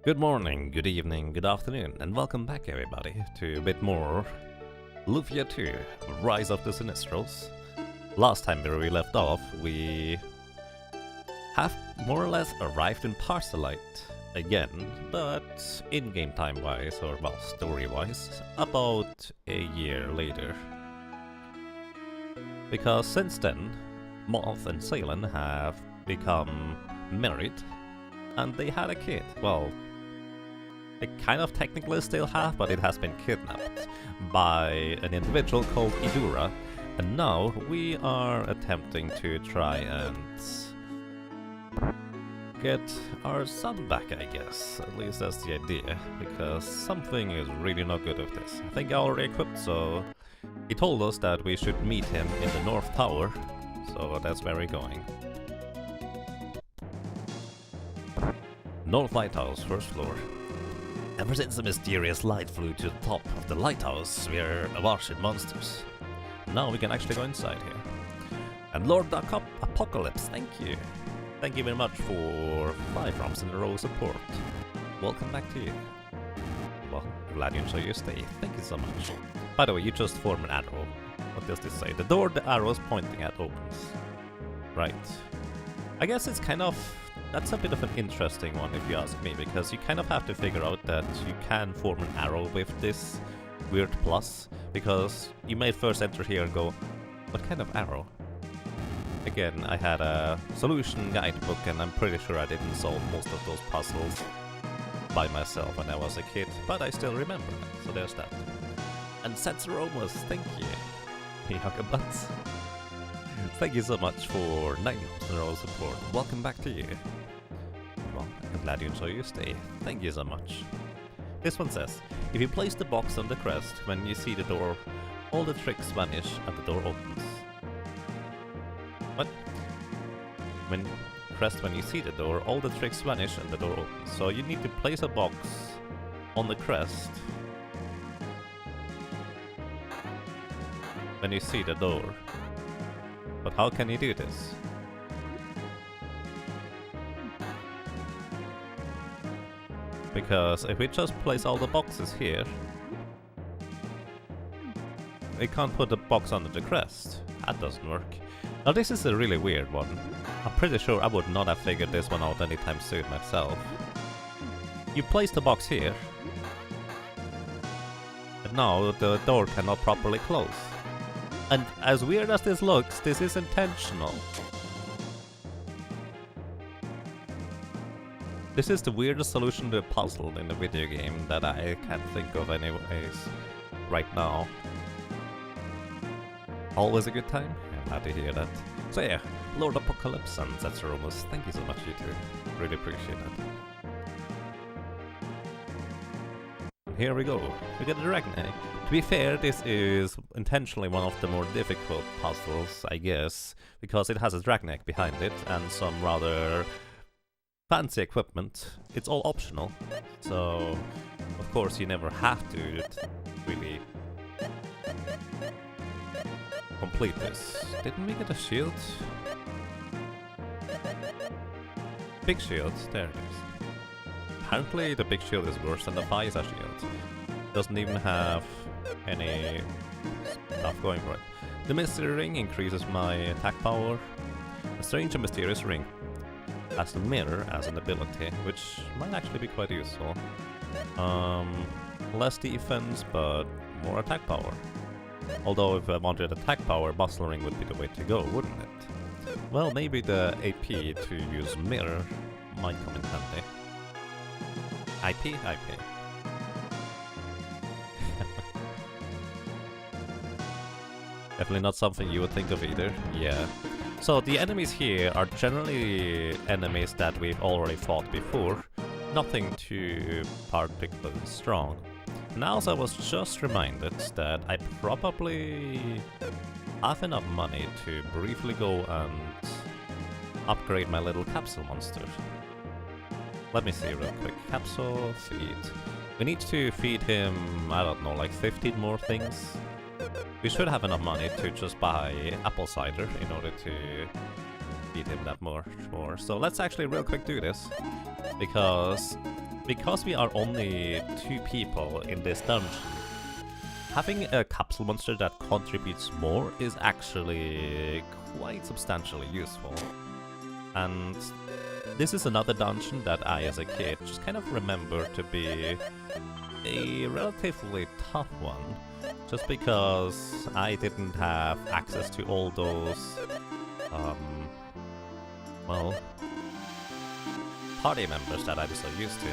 Good morning, good evening, good afternoon, and welcome back everybody to a bit more Lufia 2, Rise of the Sinistrals. Last time where we left off, we have more or less arrived in Parcelite again, but in-game time-wise, or well, story-wise, about a year later. Because since then, Moth and Salen have become married, and they had a kid. Well, they kind of technically still have, but it has been kidnapped by an individual called Idura, and now we are attempting to try and get our son back, I guess. At least that's the idea, because something is really not good with this. I think I already equipped, so he told us that we should meet him in the North Tower, so that's where we're going. North Lighthouse, first floor. Ever since the mysterious light flew to the top of the lighthouse, we're awash in monsters. Now we can actually go inside here. And Lord Apocalypse, thank you. Thank you very much for 5 rounds in a row support. Welcome back to you. Well, glad you enjoy your stay. Thank you so much. By the way, you just form an arrow. What does this say? The door the arrow is pointing at opens. Right. I guess it's kind of... That's a bit of an interesting one if you ask me, because you kind of have to figure out that you can form an arrow with this weird plus, because you may first enter here and go, what kind of arrow? Again, I had a solution guidebook and I'm pretty sure I didn't solve most of those puzzles by myself when I was a kid, but I still remember it, so there's that. And Setsuromas, thank you. Butts. Thank you so much for 9 months in a row support. Welcome back to you. Well, I'm glad you enjoy your stay. Thank you so much. This one says, if you place the box on the crest when you see the door, all the tricks vanish and the door opens. What? When you see the door, all the tricks vanish and the door opens. So you need to place a box on the crest when you see the door. But how can you do this? Because if we just place all the boxes here, we can't put the box under the crest. That doesn't work. Now this is a really weird one. I'm pretty sure I would not have figured this one out anytime soon myself. You place the box here, and now the door cannot properly close. And as weird as this looks, this is intentional. This is the weirdest solution to a puzzle in a video game that I can't think of anyways right now. Always a good time? I'm glad to hear that. So yeah, Lord Apocalypse and Setsuromus, thank you so much you two. Really appreciate it. Here we go. We get a dragon egg. To be fair, this is intentionally one of the more difficult puzzles, I guess, because it has a dragon egg behind it and some rather fancy equipment. It's all optional, so of course you never have to really complete this. Didn't we get a shield? Big shield, there it is. Apparently the big shield is worse than the Phaisa shield. Doesn't even have any stuff going for it. The mystery ring increases my attack power. A strange and mysterious ring has the mirror as an ability, which might actually be quite useful. Less defense, but more attack power. Although if I wanted attack power, muscle ring would be the way to go, wouldn't it? Well, maybe the AP to use mirror might come in handy. IP? IP. Definitely not something you would think of either. Yeah. So the enemies here are generally enemies that we've already fought before. Nothing too particularly strong. Now I was just reminded that I probably have enough money to briefly go and upgrade my little capsule monster. Let me see real quick. Capsule, feed. We need to feed him, I don't know, like 15 more things. We should have enough money to just buy apple cider in order to feed him that much more. So let's actually real quick do this, because because we are only 2 people in this dungeon, having a capsule monster that contributes more is actually quite substantially useful. And this is another dungeon that I, as a kid, just kind of remember to be a relatively tough one, just because I didn't have access to all those, well, party members that I'm so used to.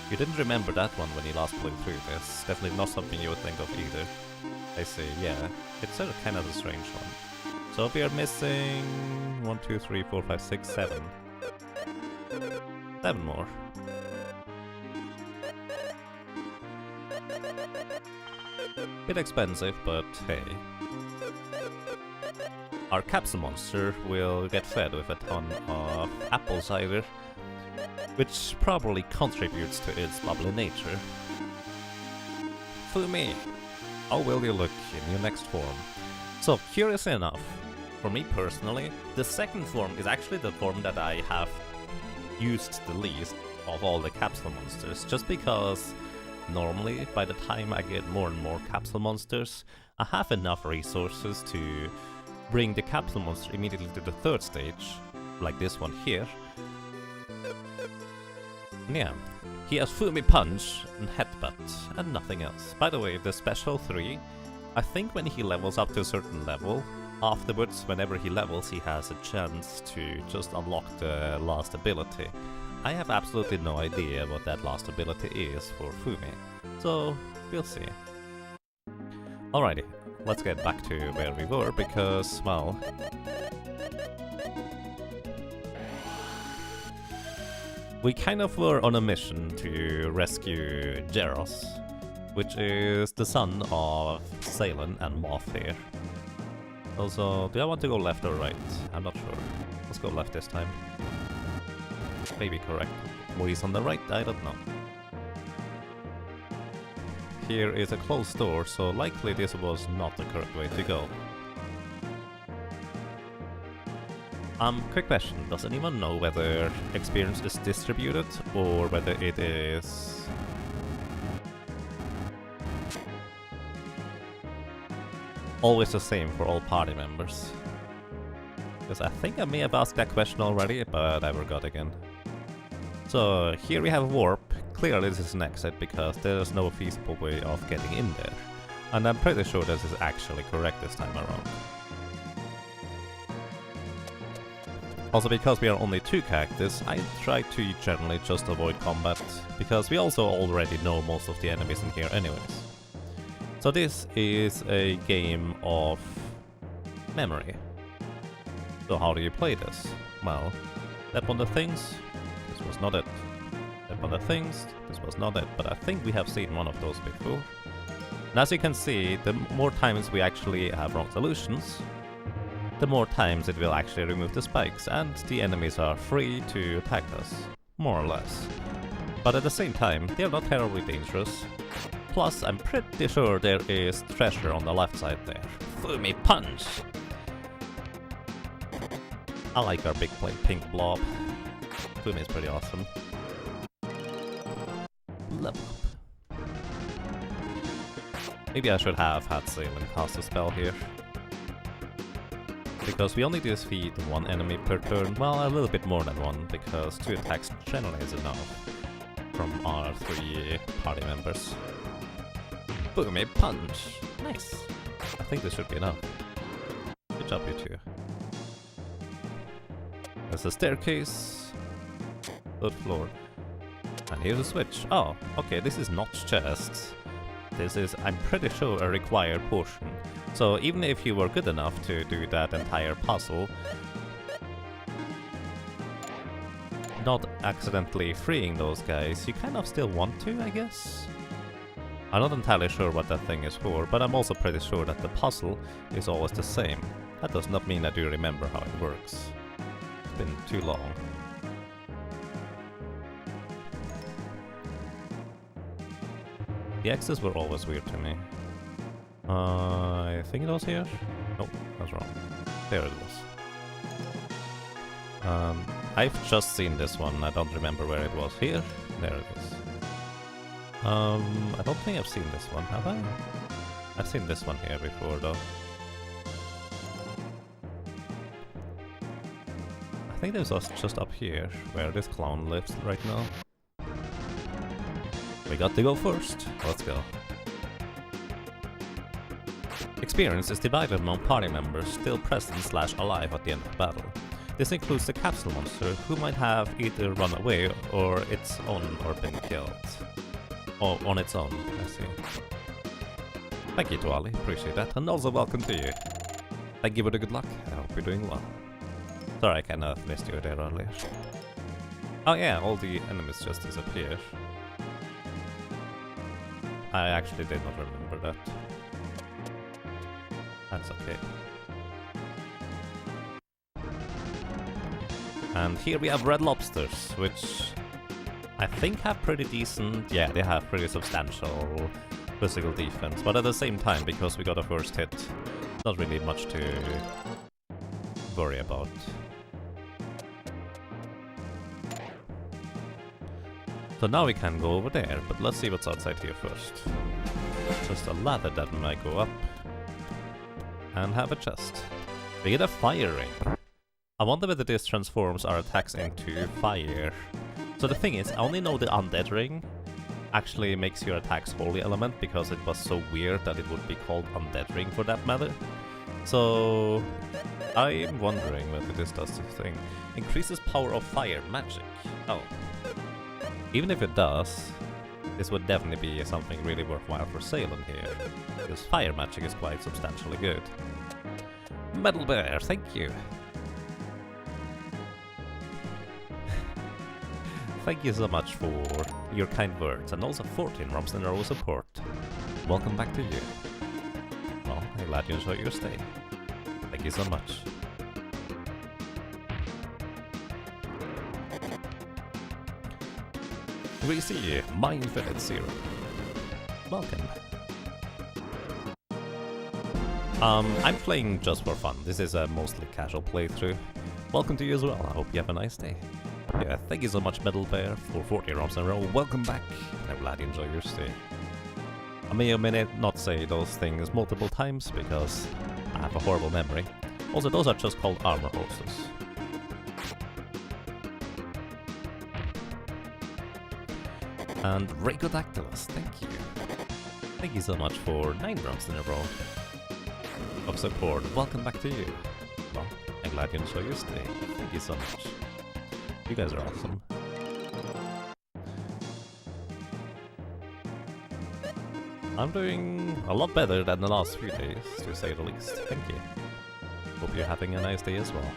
You didn't remember that one when you last played through this. Definitely not something you would think of either. I see, yeah. It's a kind of a strange one. So we are missing 1, 2, 3, 4, 5, 6, 7. 7 more. Bit expensive, but hey. Our capsule monster will get fed with a ton of apple cider, which probably contributes to its bubbly nature. Fumi, how will you look in your next form? So, curiously enough, for me personally, the second form is actually the form that I have used the least of all the capsule monsters, just because normally, by the time I get more and more capsule monsters, I have enough resources to bring the capsule monster immediately to the third stage, like this one here. Yeah, he has Fumi Punch and Headbutt, and nothing else. By the way, the special 3, I think when he levels up to a certain level, afterwards, whenever he levels, he has a chance to just unlock the last ability. I have absolutely no idea what that last ability is for Fumi, so we'll see. Alrighty, let's get back to where we were, because, well, we kind of were on a mission to rescue Jeros, which is the son of Salen and Moth here. Also, do I want to go left or right? I'm not sure. Let's go left this time. Maybe correct. What is on the right? I don't know. Here is a closed door, so likely this was not the correct way to go. Quick question. Does anyone know whether experience is distributed or whether it is always the same for all party members? Because I think I may have asked that question already, but I forgot again. So here we have a warp. Clearly this is an exit because there's no feasible way of getting in there. And I'm pretty sure this is actually correct this time around. Also, because we are only 2 characters, I try to generally just avoid combat, because we also already know most of the enemies in here anyways. So this is a game of memory. So how do you play this? Well, step on the things, this was not it. Step on the things, this was not it, but I think we have seen one of those before. And as you can see, the more times we actually have wrong solutions, the more times it will actually remove the spikes, and the enemies are free to attack us, more or less. But at the same time, they're not terribly dangerous. Plus, I'm pretty sure there is treasure on the left side there. Fumi Punch! I like our big pink blob. Fumi is pretty awesome. Level up. Maybe I should have had Salen cast a spell here. Because we only defeat 1 enemy per turn, well, a little bit more than 1, because 2 attacks generally is enough from our 3 party members. Fumi Punch! Nice! I think this should be enough. Good job, you 2. There's a staircase. 3rd floor. And here's a switch. Oh, okay, this is not chest. This is, I'm pretty sure, a required portion. So even if you were good enough to do that entire puzzle, not accidentally freeing those guys, you kind of still want to, I guess? I'm not entirely sure what that thing is for, but I'm also pretty sure that the puzzle is always the same. That does not mean I do remember how it works. It's been too long. The X's were always weird to me. I think it was here? Nope, I was wrong. There it was. I've just seen this one. I don't remember where it was. Here? There it is. I don't think I've seen this one, have I? I've seen this one here before, though. I think this was just up here, where this clown lives right now. We got to go first. Let's go. Experience is divided among party members still present / alive at the end of the battle. This includes the capsule monster, who might have either run away or its own or been killed. Or on its own, I see. Thank you to Ali, appreciate that, and also welcome to you. Thank you for the good luck, I hope you're doing well. Sorry I kinda missed you there earlier. Oh yeah, all the enemies just disappear. I actually did not remember that. That's okay. And here we have red lobsters, which I think have pretty decent, yeah, they have pretty substantial physical defense, but at the same time, because we got a first hit, not really much to worry about. So now we can go over there, but let's see what's outside here first. Just a ladder that might go up. And have a chest. We get a fire ring. I wonder whether this transforms our attacks into fire. So the thing is, I only know the undead ring actually makes your attacks holy element, because it was so weird that it would be called undead ring for that matter. So I'm wondering whether this does the thing. Increases power of fire magic. Oh. Even if it does, this would definitely be something really worthwhile for sailing here, because fire magic is quite substantially good. Metal Bear, thank you! Thank you so much for your kind words, and also 14 months in a row support. Welcome back to you. Well, I'm glad you enjoyed your stay. Thank you so much. We see Mindfed Zero. Welcome. I'm playing just for fun. This is a mostly casual playthrough. Welcome to you as well. I hope you have a nice day. Yeah, thank you so much, Metal Bear, for 40 rounds in a row. Welcome back. I'm glad you enjoy your stay. I may or may not say those things multiple times because I have a horrible memory. Also, those are just called armor holsters. And Rhagodactylus, thank you. Thank you so much for 9 rounds in a row of support. Welcome back to you. Well, I'm glad you enjoy your stay. Thank you so much. You guys are awesome. I'm doing a lot better than the last few days, to say the least. Thank you. Hope you're having a nice day as well.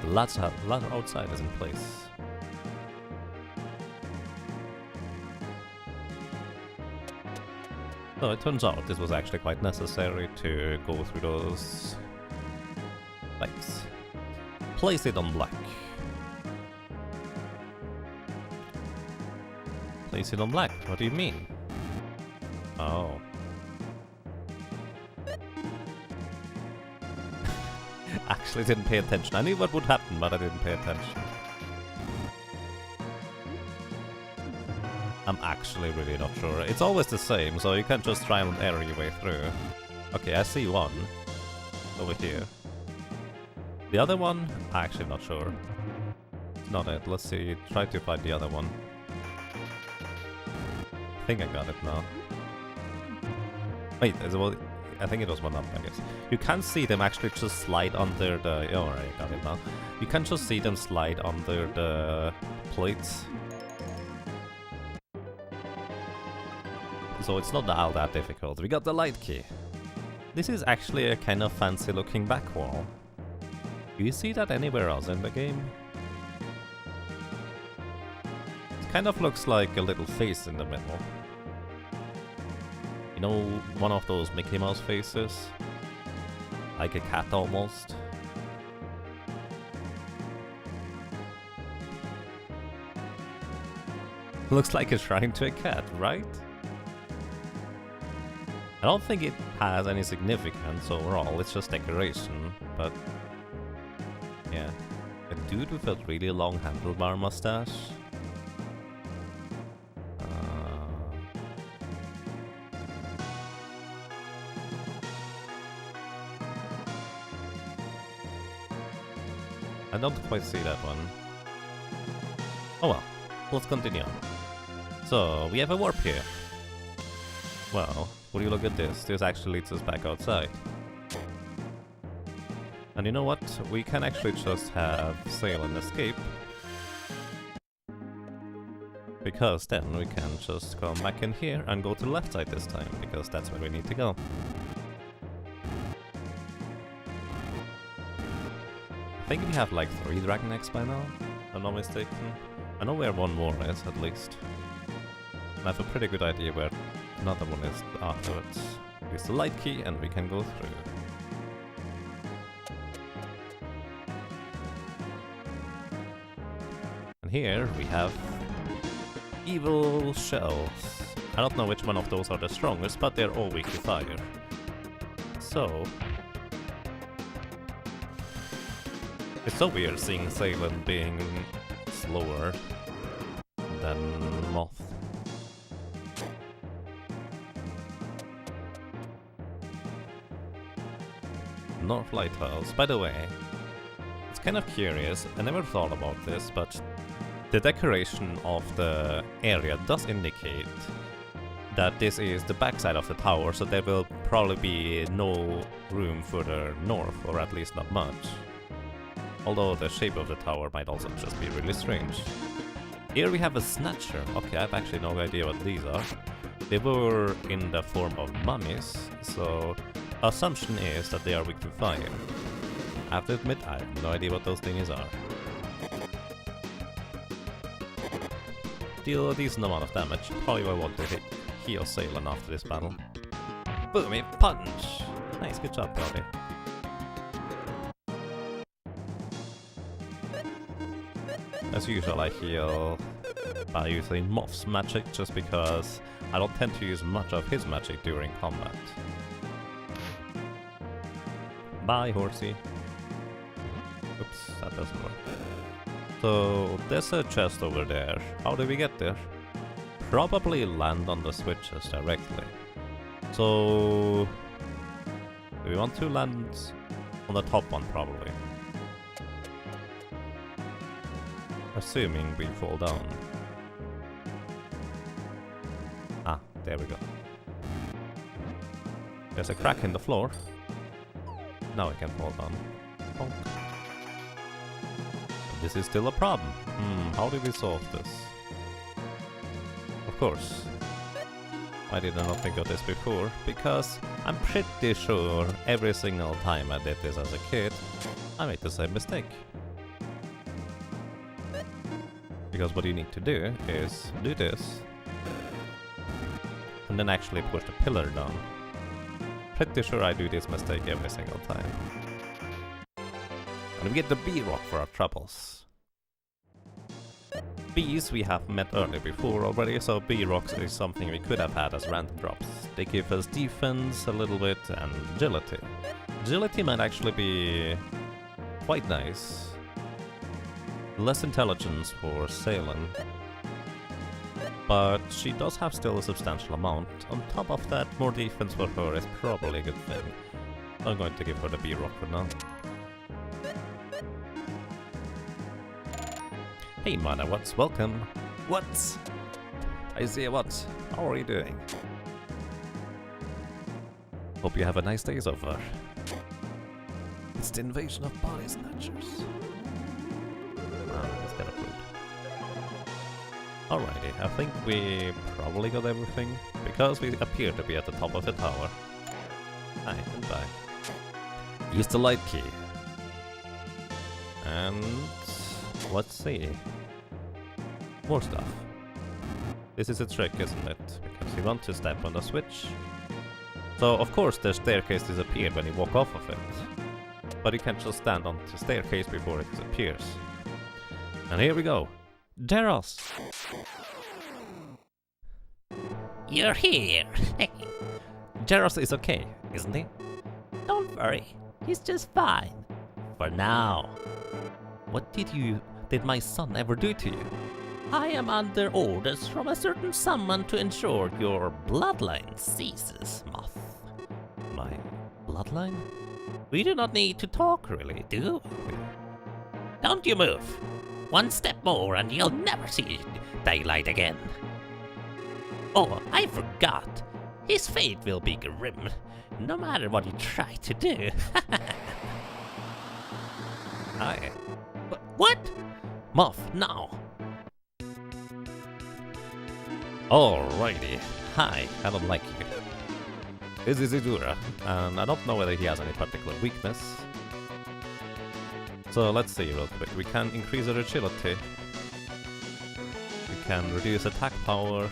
The ladder outside is in place. So it turns out this was actually quite necessary to go through those legs. Place it on black. Place it on black? What do you mean? Oh. Actually didn't pay attention. I knew what would happen, but I didn't pay attention. I'm actually really not sure. It's always the same, so you can't just try and error your way through. Okay, I see one. Over here. The other one? I'm actually not sure. It's not it. Let's see. Try to find the other one. I think I got it now. Wait, I think it was one up, I guess. You can see them actually just slide under the... Oh, alright, I got it now. You can just see them slide under the plates. So it's not all that difficult. We got the light key. This is actually a kind of fancy looking back wall. Do you see that anywhere else in the game? It kind of looks like a little face in the middle. You know, one of those Mickey Mouse faces? Like a cat almost. Looks like a shrine to a cat, right? I don't think it has any significance overall, it's just decoration, but yeah. A dude with a really long handlebar mustache. I don't quite see that one. Oh well, let's continue on. So, we have a warp here. Well, would you look at this? This actually leads us back outside. And you know what? We can actually just have sail and escape. Because then we can just come back in here and go to the left side this time, because that's where we need to go. I think we have like 3 dragon eggs by now, if I'm not mistaken. I know where one more is, at least. And I have a pretty good idea where another one is afterwards. Use the light key and we can go through. And here we have evil shells. I don't know which one of those are the strongest, but they're all weak to fire. So... it's so weird seeing Salem being slower than Moth. North Lighthouse. By the way, it's kind of curious, I never thought about this, but the decoration of the area does indicate that this is the backside of the tower, so there will probably be no room further north, or at least not much. Although the shape of the tower might also just be really strange. Here we have a snatcher. Okay, I have actually no idea what these are. They were in the form of mummies, so assumption is that they are weak to fire. I have to admit, I have no idea what those things are. Deal a decent amount of damage. Probably will want to heal Salem after this battle. Boomy punch! Nice, good job, Robbie. As usual, I heal by using Moth's magic, just because I don't tend to use much of his magic during combat. Bye, horsey. Oops, that doesn't work. So, there's a chest over there. How do we get there? Probably land on the switches directly. So... do we want to land on the top one, probably? Assuming we fall down. Ah, there we go. There's a crack in the floor. Now I can fall down. Bonk. This is still a problem. How do we solve this? Of course. Why did I not think of this before? Because I'm pretty sure every single time I did this as a kid, I made the same mistake. Because what you need to do is do this, and then actually push the pillar down. Pretty sure I do this mistake every single time. And we get the bee rock for our troubles. Bees we have met earlier before already, so bee rocks is something we could have had as random drops. They give us defense a little bit and agility. Agility might actually be quite nice. Less intelligence for Salem, but she does have still a substantial amount. On top of that, more defense for her is probably a good thing. I'm going to give her the B-Rock for now. Hey Mana, what's welcome? What? I see what? How are you doing? Hope you have a nice day so far. It's the invasion of body snatchers. Let's get approved. Alrighty, I think we probably got everything, because we appear to be at the top of the tower. Hi, goodbye. Use the light key. And let's see. More stuff. This is a trick, isn't it? Because you want to step on the switch. So of course the staircase disappeared when you walk off of it. But you can't just stand on the staircase before it disappears. And here we go. Daros! You're here! Jaros is okay, isn't he? Don't worry, he's just fine. For now. What did my son ever do to you? I am under orders from a certain someone to ensure your bloodline ceases, Moth. My bloodline? We do not need to talk, really, do we? Don't you move! One step more and you'll never see daylight again. Oh, I forgot. His fate will be grim, no matter what you try to do. Hi. What? Moth, now. Alrighty. Hi, I don't like you. This is Idura, and I don't know whether he has any particular weakness. So let's see real quick. We can increase our agility. We can reduce attack power.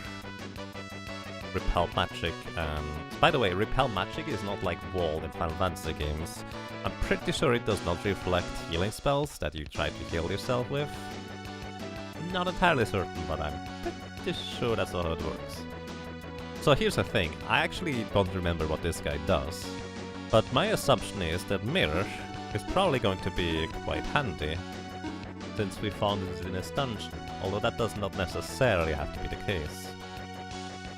Repel magic, and by the way, repel magic is not like wall in Final Fantasy games. I'm pretty sure it does not reflect healing spells that you try to heal yourself with. Not entirely certain, but I'm pretty sure that's not how it works. So here's the thing, I actually don't remember what this guy does, but my assumption is that Mirror is probably going to be quite handy, since we found it in this dungeon, although that does not necessarily have to be the case.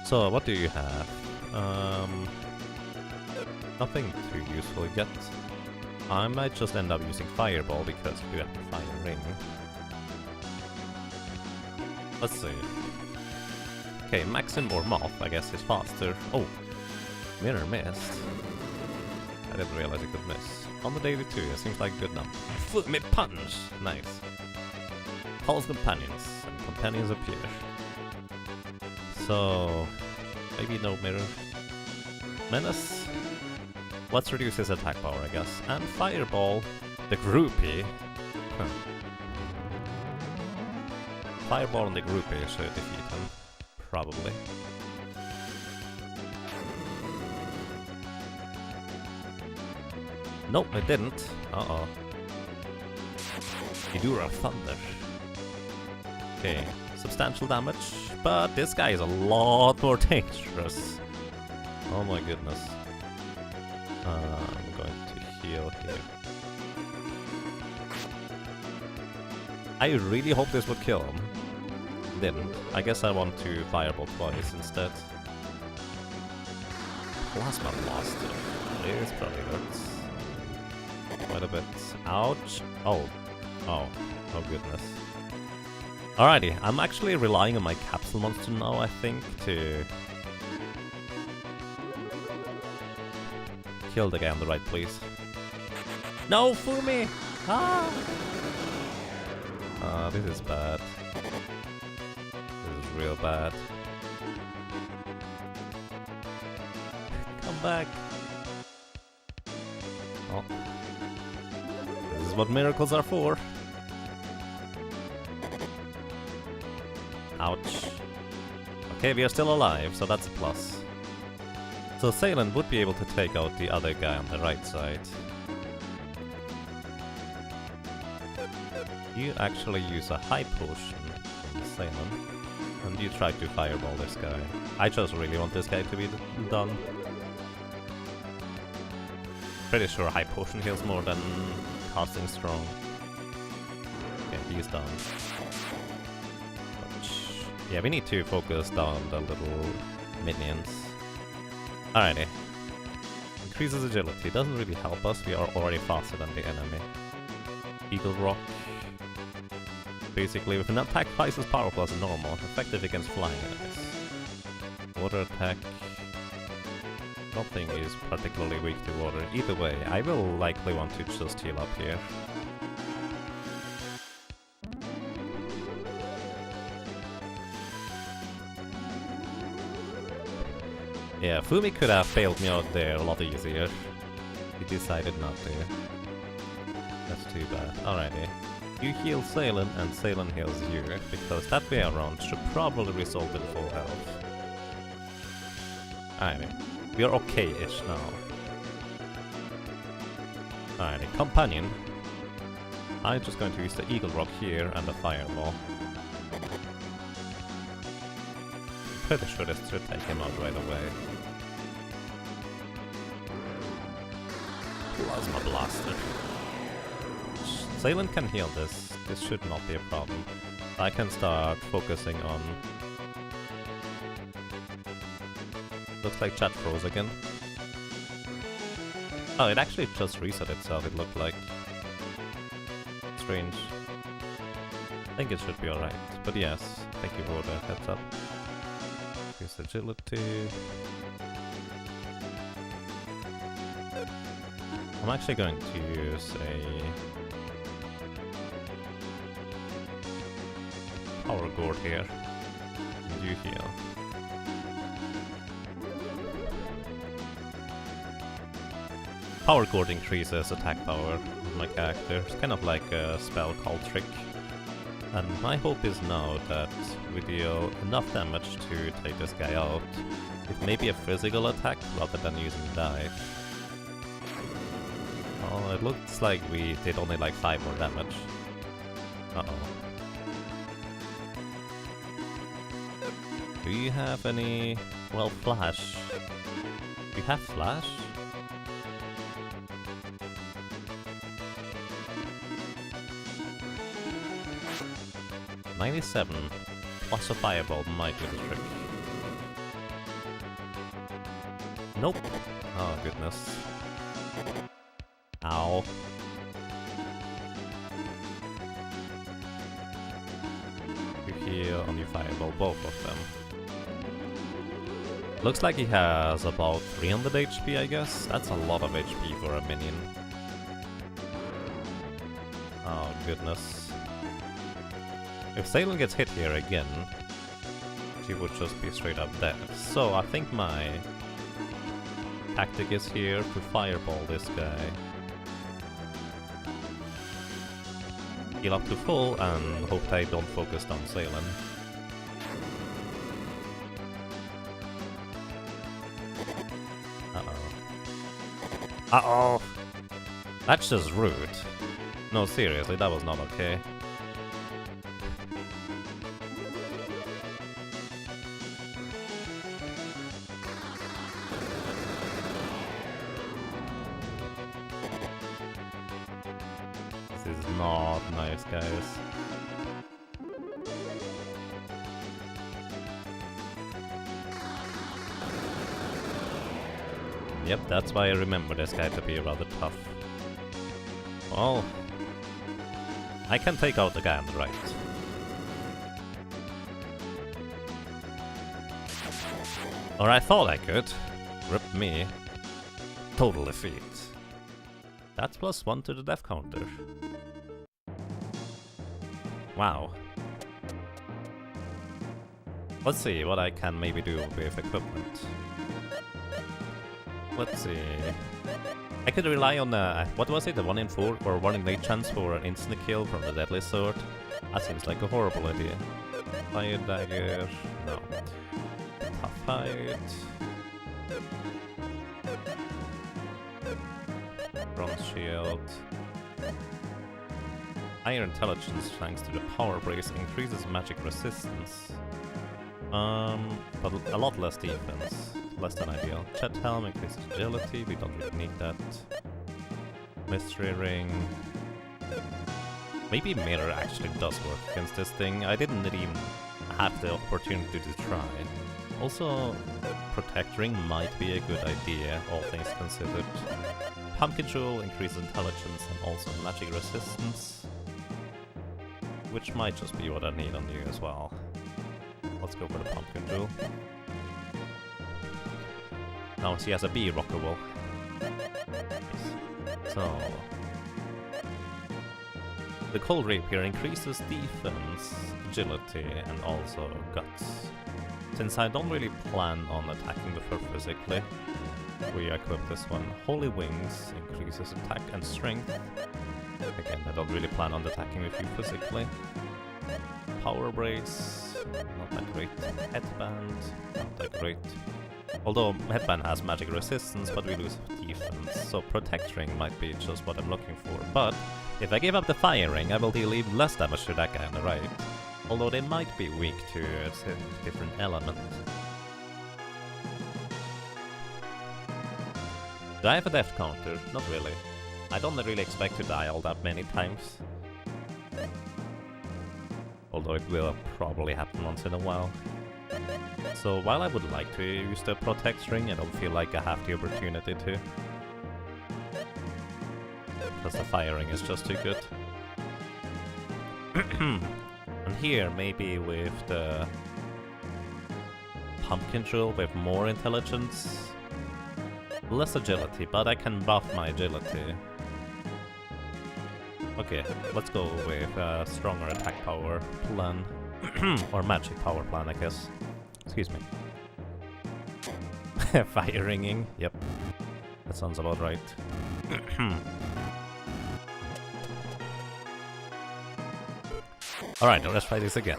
So, what do you have? Nothing too useful yet. I might just end up using Fireball because you have the Fire Ring. Let's see. Okay, Maxim or Moth, I guess, is faster. Oh, Mirror missed. I didn't realize it could miss. On the daily 2, it seems like a good number. Foot me punch! Nice. Calls companions, and companions appear. So, maybe no Mirror. Menace? Let's reduce his attack power, I guess. And Fireball, the groupie. Huh. Fireball and the groupie should defeat him. Probably. Nope, I didn't. Uh-oh. Idura Thunder. Okay, substantial damage, but this guy is a lot more dangerous. Oh my goodness. I'm going to heal here. I really hope this would kill him. Didn't. I guess I want to Fireball twice instead. Plasma Blaster. This probably hurts. Quite a bit. Ouch. Oh. Oh. Oh goodness. Alrighty, I'm actually relying on my capsule monster now, I think, to kill the guy on the right, please. No, Fumi! Ah! This is bad. This is real bad. Come back! Oh. This is what miracles are for. Ouch. Okay, we are still alive, so that's a plus. So Salen would be able to take out the other guy on the right side. You actually use a high potion on Salen, and you try to Fireball this guy. I just really want this guy to be done. Pretty sure high potion heals more than casting strong. Okay, he's done. Yeah, we need to focus on the little minions. Alrighty. Increases agility. Doesn't really help us. We are already faster than the enemy. Eagle Rock. Basically, with an attack twice as powerful as normal, effective against flying enemies. Water attack. Nothing is particularly weak to water. Either way, I will likely want to just heal up here. Yeah, Fumi could have failed me out there a lot easier. He decided not to. That's too bad. Alrighty. You heal Salen and Salen heals you, because that way around should probably result in full health. Alrighty. We are okay-ish now. Alrighty, Companion. I'm just going to use the Eagle Rock here and the Fireball. Pretty sure this should take him out right away. Plasma Blaster. Salem can heal this. This should not be a problem. I can start focusing on... Looks like chat froze again. Oh, it actually just reset itself, it looked like. Strange. I think it should be alright. But yes, thank you for the heads up. Use agility. I'm actually going to use a power gourd here. And you heal. Power gourd increases attack power of my character. It's kind of like a spell called Trick. And my hope is now that we deal enough damage to take this guy out. It may be a physical attack rather than using dive. Oh, it looks like we did only like 5 more damage. Uh-oh. Do you have any... well, flash? Do you have flash? $97 plus a fireball might do the trick. Nope. Oh goodness. Ow. You heal and you fireball both of them. Looks like he has about 300 HP, I guess. That's a lot of HP for a minion. Oh goodness. If Salem gets hit here again, she would just be straight up dead. So I think my tactic is here to fireball this guy. Heal up to full and hope they don't focus on Salem. Uh-oh. Uh-oh! That's just rude. No, seriously, that was not okay. This is not nice, guys. Yep, that's why I remember this guy to be rather tough. Well, I can take out the guy on the right. Or I thought I could. Rip me. Total defeat. That's +1 to the death counter. Wow. Let's see what I can maybe do with equipment. Let's see. I could rely on what was it, a 1 in 4 or 1 in 8 chance for an instant kill from the deadly sword? That seems like a horrible idea. Fire dagger, no. Tough fight. Bronze shield. Higher intelligence thanks to the power brace increases magic resistance. But a lot less defense. Less than ideal. Chet helm increases agility, we don't really need that. Mystery ring. Maybe mirror actually does work against this thing. I didn't even have the opportunity to try. Also, protect ring might be a good idea, all things considered. Pumpkin jewel increases intelligence and also magic resistance. Which might just be what I need on you as well. Let's go for the pumpkin jewel. Now she has a bee rockable. So the cold rapier increases defense, agility, and also guts. Since I don't really plan on attacking with her physically, we equip this one. Holy wings increases attack and strength. Again, I don't really plan on attacking with you physically. Power brace, not that great. Headband, not that great. Although headband has magic resistance, but we lose defense, so protect ring might be just what I'm looking for. But if I give up the fire ring, I will deal even less damage to that guy on the right. Although they might be weak to a different element. Do I have a death counter? Not really. I don't really expect to die all that many times. Although it will probably happen once in a while. So while I would like to use the Protect String, I don't feel like I have the opportunity to. Because the firing is just too good. And here, maybe with the Pumpkin Drill with more intelligence. Less agility, but I can buff my agility. Okay, let's go with a stronger attack power plan. Or magic power plan, I guess. Excuse me. Fire ringing, yep. That sounds about right. Alright, let's try this again.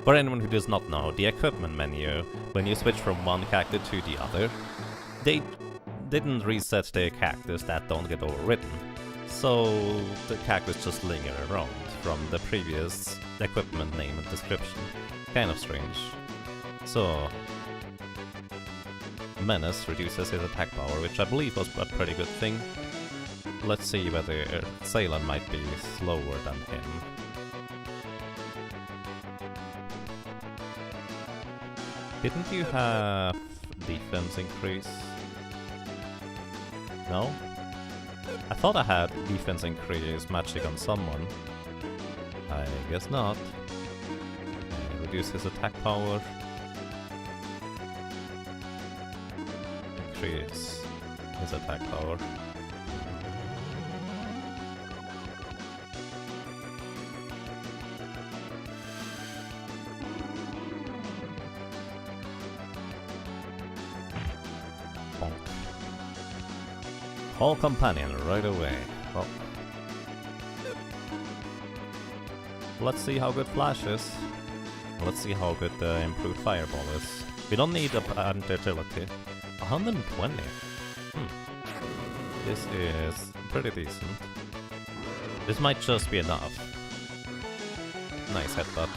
For anyone who does not know, the equipment menu, when you switch from one character to the other, they didn't reset the characters that don't get overwritten. So the characters just linger around from the previous equipment name and description. Kind of strange. So Menace reduces his attack power, which I believe was a pretty good thing. Let's see whether Salem might be slower than him. Didn't you have defense increase? No? I thought I had defense increase magic on someone. I guess not. Reduce his attack power. Increase his attack power. Call companion right away. Well, let's see how good Flash is. Let's see how good the improved Fireball is. We don't need agility. 120. This is pretty decent. This might just be enough. Nice headbutt.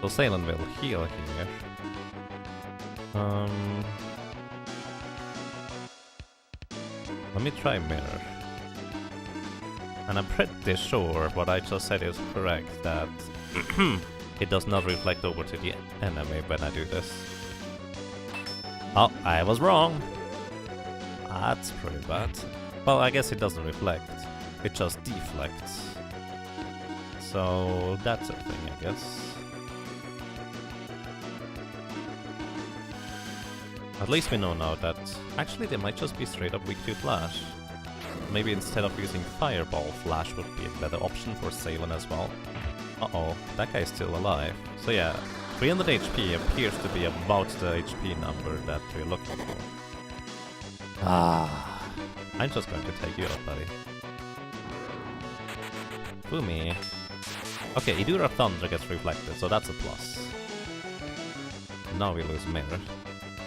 So Salem will heal here. Let me try Mirror. And I'm pretty sure what I just said is correct, that it does not reflect over to the enemy when I do this. Oh, I was wrong! That's pretty bad. Well, I guess it doesn't reflect, it just deflects. So that's a thing, I guess. At least we know now that actually they might just be straight up weak to Flash. Maybe instead of using Fireball, Flash would be a better option for Salem as well. Uh-oh, that guy's still alive. So yeah, 300 HP appears to be about the HP number that we're looking for. I'm just going to take you out, buddy. Boomy. Okay, Idura Thunder gets reflected, so that's a plus. Now we lose Mirror.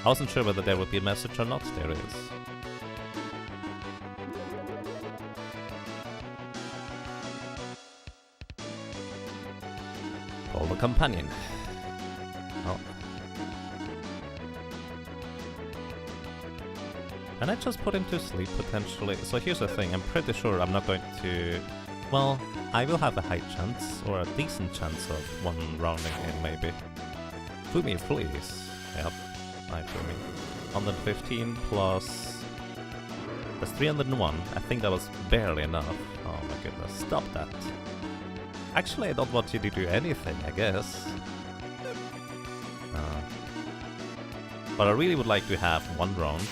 I wasn't sure whether there would be a message or not. There is. Call the companion. Oh. Can I just put him to sleep potentially? So here's the thing, I'm pretty sure I'm not going to... Well, I will have a high chance, or a decent chance of one rounding in maybe. Fumi, please. Yep. 115 plus... That's 301. I think that was barely enough. Oh my goodness, stop that. Actually, I don't want you to do anything, I guess. But I really would like to have one round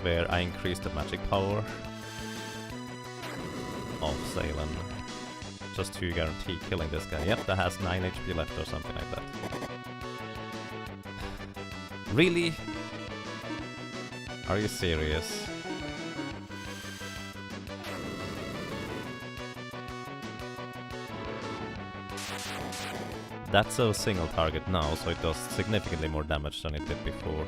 where I increase the magic power of Salem. Just to guarantee killing this guy. Yep, that has 9 HP left or something like that. Really? Are you serious? That's a single target now, so it does significantly more damage than it did before.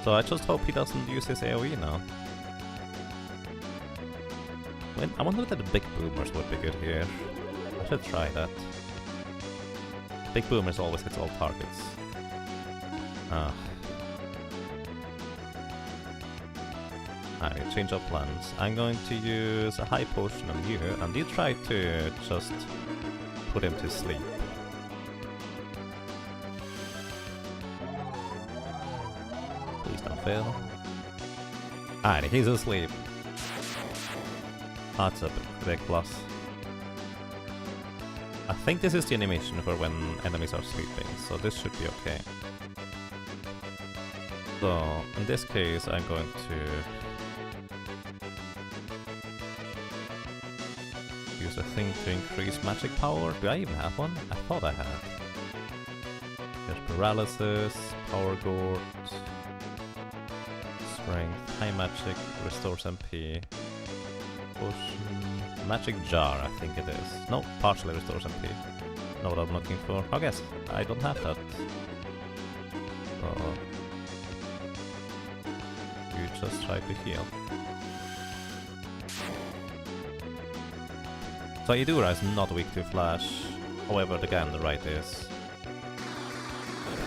So I just hope he doesn't use his AoE now. I wonder if the big boomers would be good here. I should try that. Big boomers always hits all targets. Alright, change of plans. I'm going to use a high potion on you, and you try to just put him to sleep. Please don't fail. Alright, he's asleep. That's a big plus. I think this is the animation for when enemies are sleeping, so this should be okay. So, in this case, I'm going to use a thing to increase magic power. Do I even have one? I thought I had. There's paralysis, power gort, strength, high magic, restores MP, potion, magic jar, I think it is. No, partially restores MP. Not what I'm looking for. I guess I don't have that. So you just try to heal. So Idura is not weak to flash, however the guy on the right is.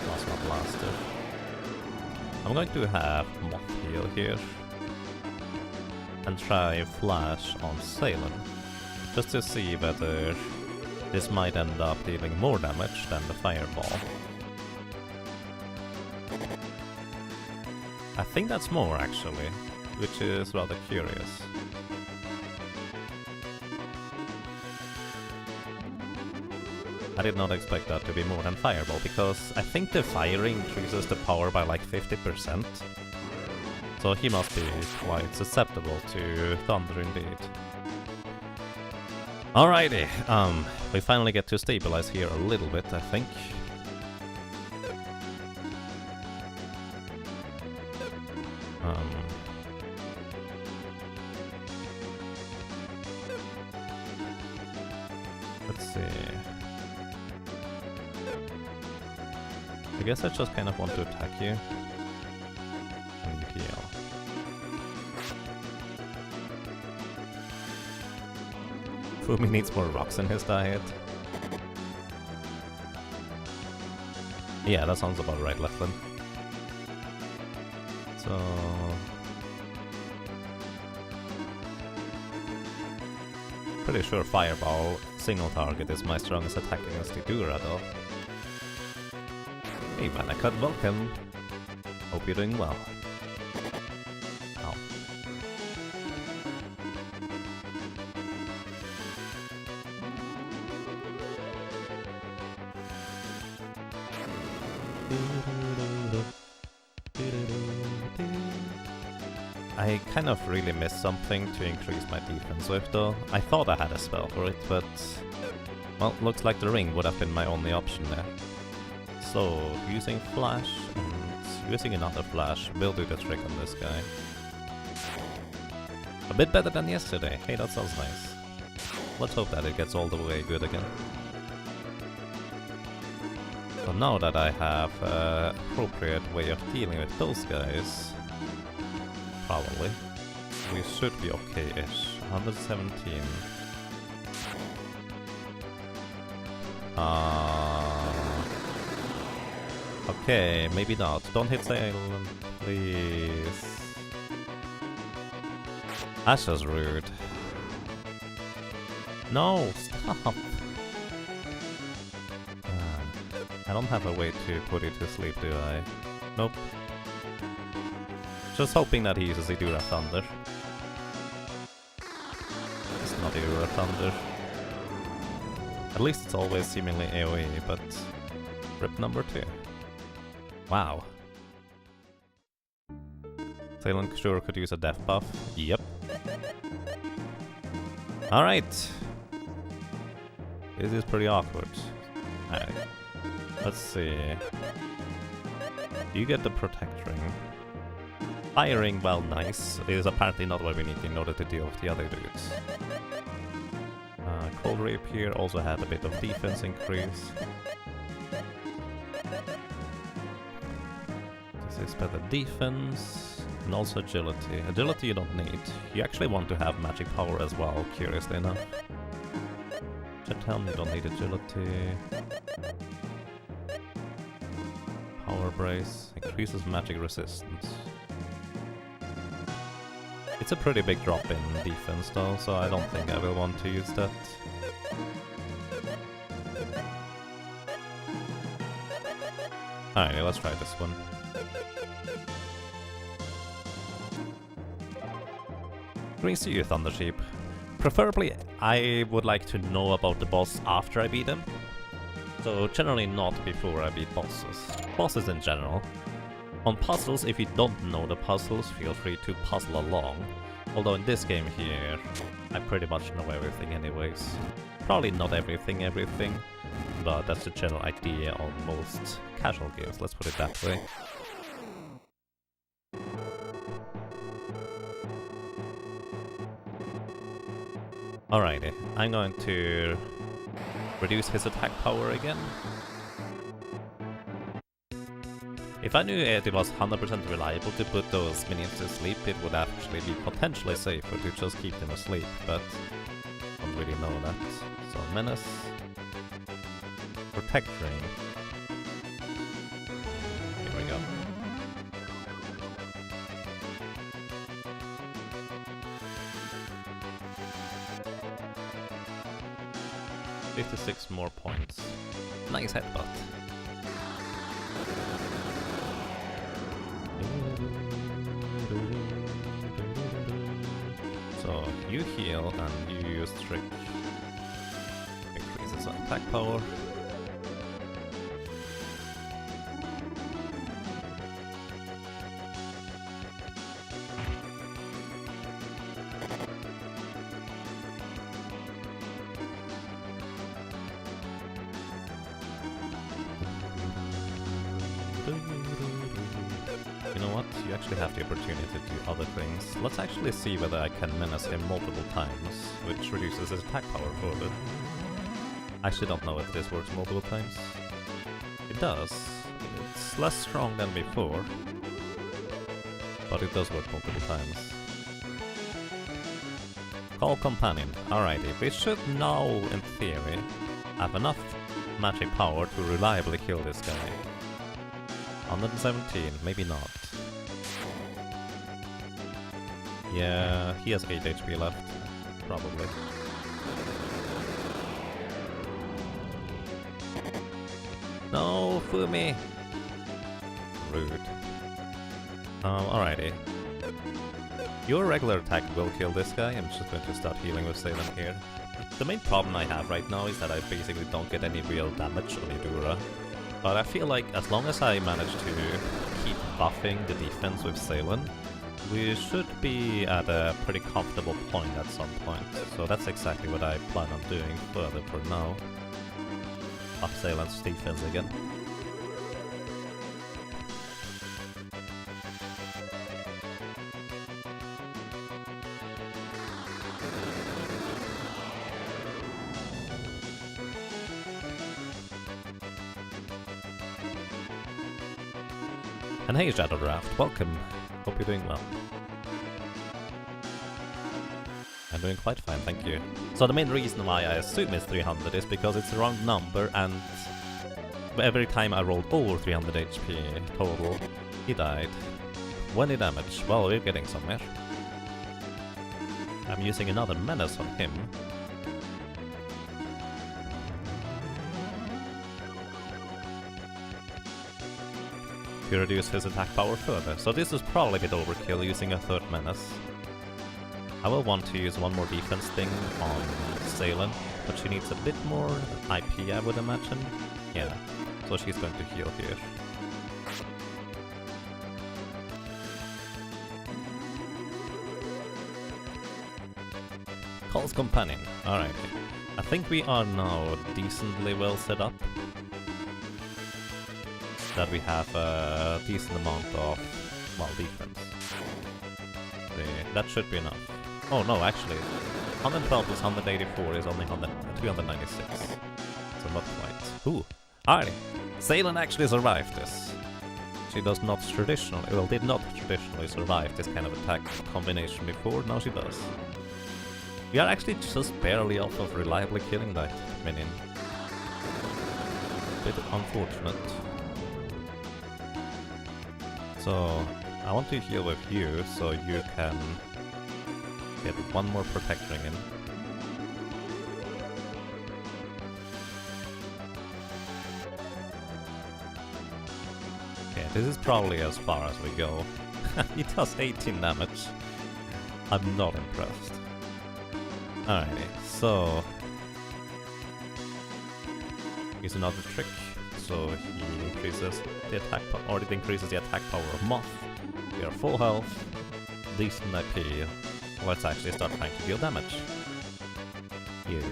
Plasma Blaster. I'm going to have Moth heal here. And try flash on Salem. Just to see whether this might end up dealing more damage than the fireball. I think that's more actually, which is rather curious. I did not expect that to be more than fireball, because I think the firing increases the power by like 50%. So he must be quite susceptible to thunder indeed. Alrighty, we finally get to stabilize here a little bit, I think. Let's see. I guess I just kind of want to attack you. And heal. Fumi needs more rocks in his diet. Yeah, that sounds about right, Leflin. So... pretty sure Fireball, single target, is my strongest attack against Idura though. Hey Vanacut, welcome! Hope you're doing well. Oh. I kind of really missed something to increase my defense with though. I thought I had a spell for it, but... well, looks like the ring would have been my only option there. So, using flash and using another flash will do the trick on this guy. A bit better than yesterday. Hey, that sounds nice. Let's hope that it gets all the way good again. So now that I have an appropriate way of dealing with those guys, probably, we should be okay-ish. 117. Okay, maybe not. Don't hit Salem, please. That's just rude. No, stop! I don't have a way to put it to sleep, do I? Nope. Just hoping that he uses Idura Thunder. It's not Idura Thunder. At least it's always seemingly AoE, but... rip number 2. Wow. Salem sure could use a death buff. Yep. Alright. This is pretty awkward. Alright. Let's see. You get the Protect Ring. Firing, well, nice. Is apparently not what we need in order to deal with the other dudes. Cold Rape here also had a bit of defense increase. This is better defense, and also agility. Agility you don't need. You actually want to have magic power as well, curiously enough. Tell me you don't need agility. Power Brace. Increases magic resistance. It's a pretty big drop in defense though, so I don't think I will want to use that. Alright, let's try this one. Greens to you, Thundersheep. Preferably, I would like to know about the boss after I beat him. So generally not before I beat bosses. Bosses in general. On puzzles, if you don't know the puzzles, feel free to puzzle along. Although in this game here, I pretty much know everything anyways. Probably not everything, but that's the general idea on most casual games, let's put it that way. Alrighty, I'm going to reduce his attack power again. If I knew it was 100% reliable to put those minions to sleep, it would actually be potentially safer to just keep them asleep, but I don't really know that. So Menace, Protect Ring. Here we go. $56 more points. Nice headbutt. So you heal and you use Trick. Increases attack power. You know what? You actually have the opportunity to do other things. Let's actually see whether I can menace him multiple times, which reduces his attack power further. I actually don't know if this works multiple times. It does. It's less strong than before, but it does work multiple times. Call Companion. Alrighty, we should now, in theory, have enough magic power to reliably kill this guy. 117, maybe not. Yeah, he has 8 HP left, probably. No, Fumi! Rude. Alrighty. Your regular attack will kill this guy. I'm just going to start healing with Salem here. The main problem I have right now is that I basically don't get any real damage on Idura. But I feel like as long as I manage to keep buffing the defense with Salem, we should be at a pretty comfortable point at some point. So that's exactly what I plan on doing further for now. Up Salem's defense again. And hey Shadow Draft, welcome. Hope you're doing well. I'm doing quite fine, thank you. So the main reason why I assume it's 300 is because it's a round number and every time I rolled over 300 HP total, he died. 20 damage, well we're getting somewhere. I'm using another menace on him. To reduce his attack power further, so this is probably a bit overkill using a third menace. I will want to use one more defense thing on Salem, but she needs a bit more IP, I would imagine. Yeah, so she's going to heal here. Call's Companion, alright. I think we are now decently well set up. That we have a decent amount of, well, defense. That should be enough. Oh no, actually, 112 plus 184 is only 296. So not quite. Ooh, alrighty. Salem actually survived this. She does not traditionally, well, did not traditionally survive this kind of attack combination before, now she does. We are actually just barely off of reliably killing that minion. Bit unfortunate. So I want to heal with you so you can get one more protect ring in. Okay, this is probably as far as we go. He does 18 damage. I'm not impressed. Alrighty, so use another trick. So he increases the attack power, or it increases the attack power of Moth. We are full health, decent IP. Let's actually start trying to deal damage. Here.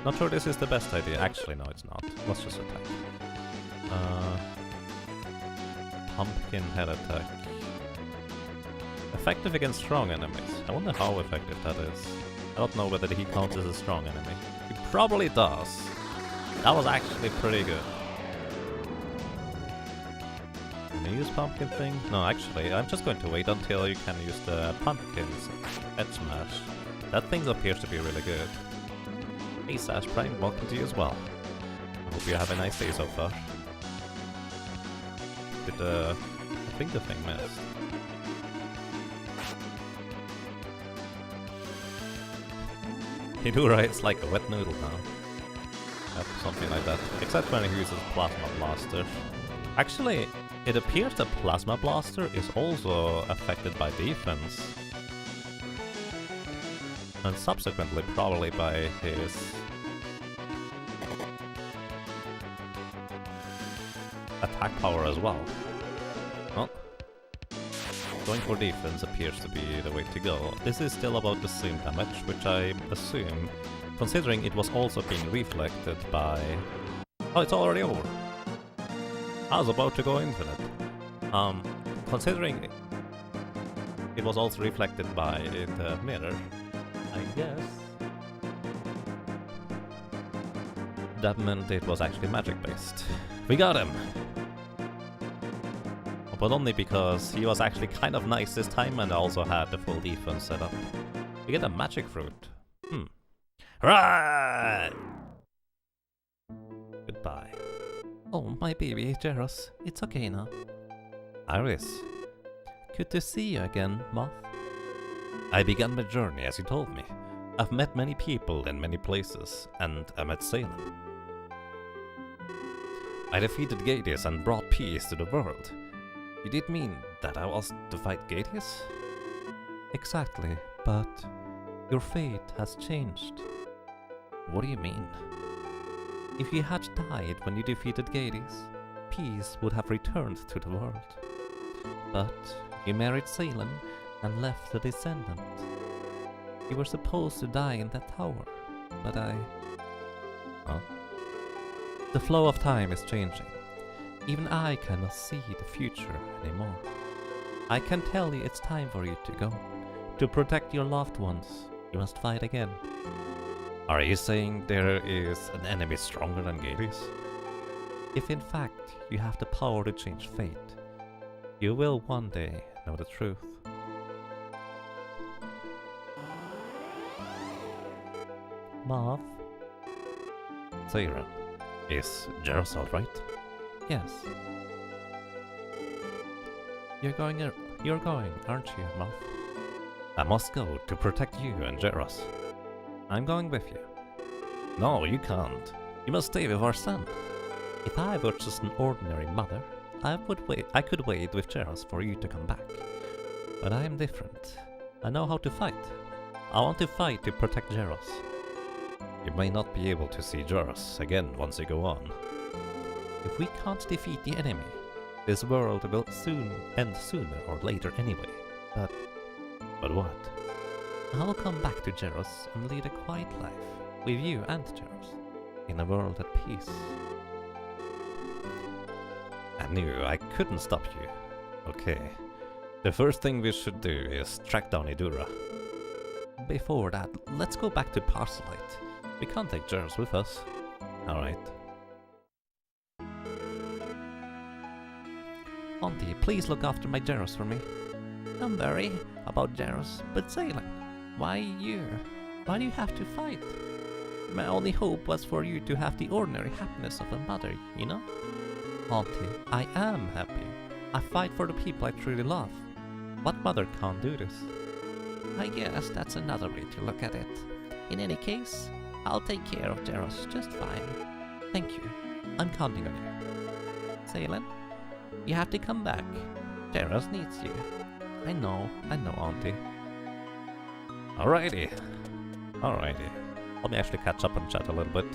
Not sure this is the best idea. Actually, no, it's not. Let's just attack. Pumpkin head attack. Effective against strong enemies. I wonder how effective that is. I don't know whether he counts as a strong enemy. He probably does. That was actually pretty good. Can you use pumpkin thing? No, actually, I'm just going to wait until you can use the pumpkins head smash. That thing appears to be really good. Hey Sash Prime, welcome to you as well. I hope you have a nice day so far. Did I think the thing missed. Hidura is like a wet noodle now. Something like that. Except when he uses Plasma Blaster. Actually, it appears that Plasma Blaster is also affected by defense. And subsequently probably by his attack power as well. Well, going for defense appears to be the way to go. This is still about the same damage, which I assume, considering it was also being reflected by... Oh, it's already over. I was about to go infinite. Considering it was also reflected by the mirror, I guess that meant it was actually magic based. We got him! But only because he was actually kind of nice this time and also had the full defense set up. We get a magic fruit. Right! Goodbye. Oh, my baby, Jeros. It's okay now. Iris. Good to see you again, Moth. I began my journey as you told me. I've met many people in many places, and I met Salem. I defeated Gades and brought peace to the world. You did mean that I was to fight Gades? Exactly, but your fate has changed. What do you mean? If you had died when you defeated Gades, peace would have returned to the world. But you married Salem and left a descendant. You were supposed to die in that tower, but I... Huh? The flow of time is changing. Even I cannot see the future anymore. I can tell you it's time for you to go. To protect your loved ones, you must fight again. Are you saying there is an enemy stronger than Gades? If in fact you have the power to change fate, you will one day know the truth. Moth? Siren, is Jeros alright? Yes. You're going, aren't you, Moth? I must go to protect you and Jeros. I'm going with you. No, you can't. You must stay with our son. If I were just an ordinary mother, I could wait with Jeros for you to come back. But I am different. I know how to fight. I want to fight to protect Jeros. You may not be able to see Jeros again once you go on. If we can't defeat the enemy, this world will soon end sooner or later anyway. But what? I'll come back to Jeros and lead a quiet life with you and Jeros in a world at peace. I knew I couldn't stop you. Okay. The first thing we should do is track down Hidura. Before that, let's go back to Parcelite. We can't take Jeros with us. Alright. Auntie, please look after my Jeros for me. Don't worry about Jeros, but Salem, why you? Why do you have to fight? My only hope was for you to have the ordinary happiness of a mother, you know? Auntie, I am happy. I fight for the people I truly love. What mother can't do this? I guess that's another way to look at it. In any case, I'll take care of Jaros just fine. Thank you. I'm counting on you. Salen, you have to come back. Jaros needs you. I know, Auntie. Alrighty. Let me actually catch up and chat a little bit.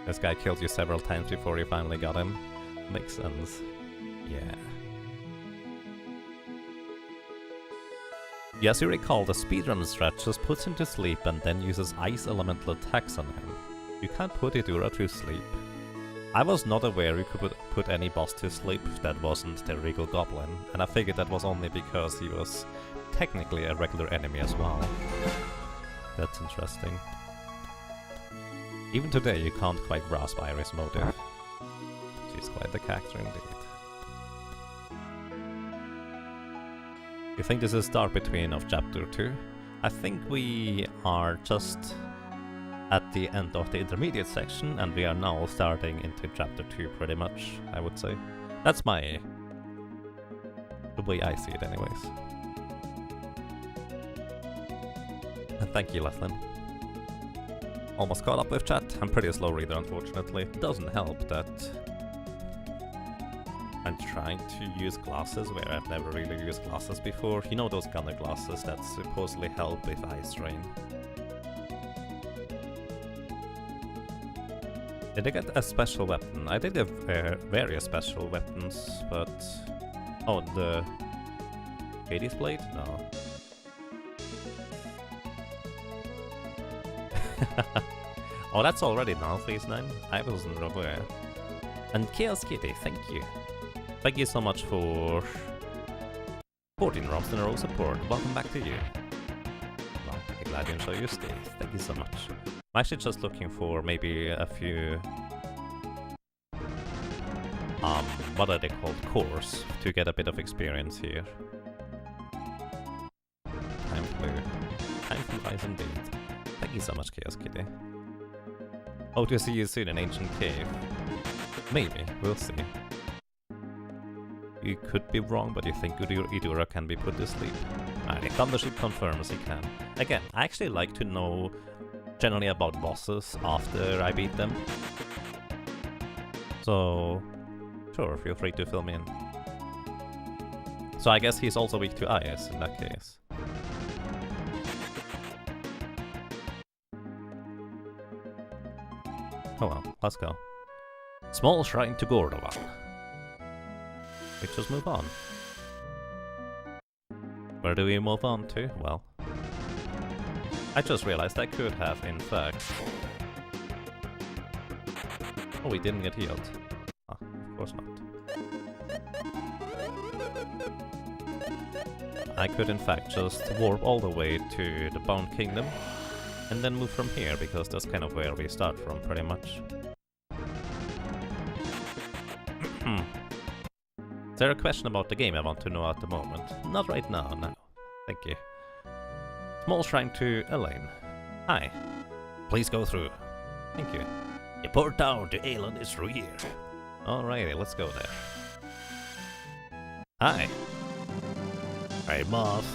This guy killed you several times before you finally got him. Makes sense. Yeah. As you recall, the speedrun stretch just puts him to sleep and then uses ice elemental attacks on him. You can't put Idura to sleep. I was not aware you could put any boss to sleep that wasn't the Regal Goblin, and I figured that was only because he was technically a regular enemy as well. That's interesting. Even today you can't quite grasp Iris' motive. She's quite the character indeed. You think this is start between of chapter 2? I think we are just at the end of the intermediate section, and we are now starting into chapter 2 pretty much, I would say. That's the way I see it anyways. And thank you, Lethlin. Almost caught up with chat. I'm pretty slow reader, unfortunately. It doesn't help that I'm trying to use glasses where I've never really used glasses before. You know those gunner glasses that supposedly help with eye strain. Did I get a special weapon? I did have various special weapons, but... Oh, the... Hades Blade? No. Oh, that's already now, Phase 9? I wasn't aware. And Chaos Kitty, thank you. Thank you so much for 14 rounds in a row support. Welcome back to you. Well, I'm glad you enjoy your stay. Thank you so much. I'm actually just looking for maybe a few... what are they called? Cores, to get a bit of experience here. Time flies indeed. Thank you so much, Chaos Kitty. Hope to see you soon in Ancient Cave. Maybe, we'll see. You could be wrong, but you think Idura can be put to sleep? Alright, Thundership confirms he can. Again, I actually like to know generally about bosses after I beat them. So, sure, feel free to fill me in. So I guess he's also weak to ice in that case. Oh well, let's go. Small shrine to Gordovan. We just move on. Where do we move on to? Well, I just realized I could have, in fact... Oh, we didn't get healed. Ah, of course not. I could, in fact, just warp all the way to the Bound Kingdom and then move from here, because that's kind of where we start from, pretty much. Is there a question about the game I want to know at the moment? Not right now, no. Thank you. Small shrine to Elaine. Hi. Please go through. Thank you. The port down to Aelan is through here. Alrighty, let's go there. Hi. Hey, Moth.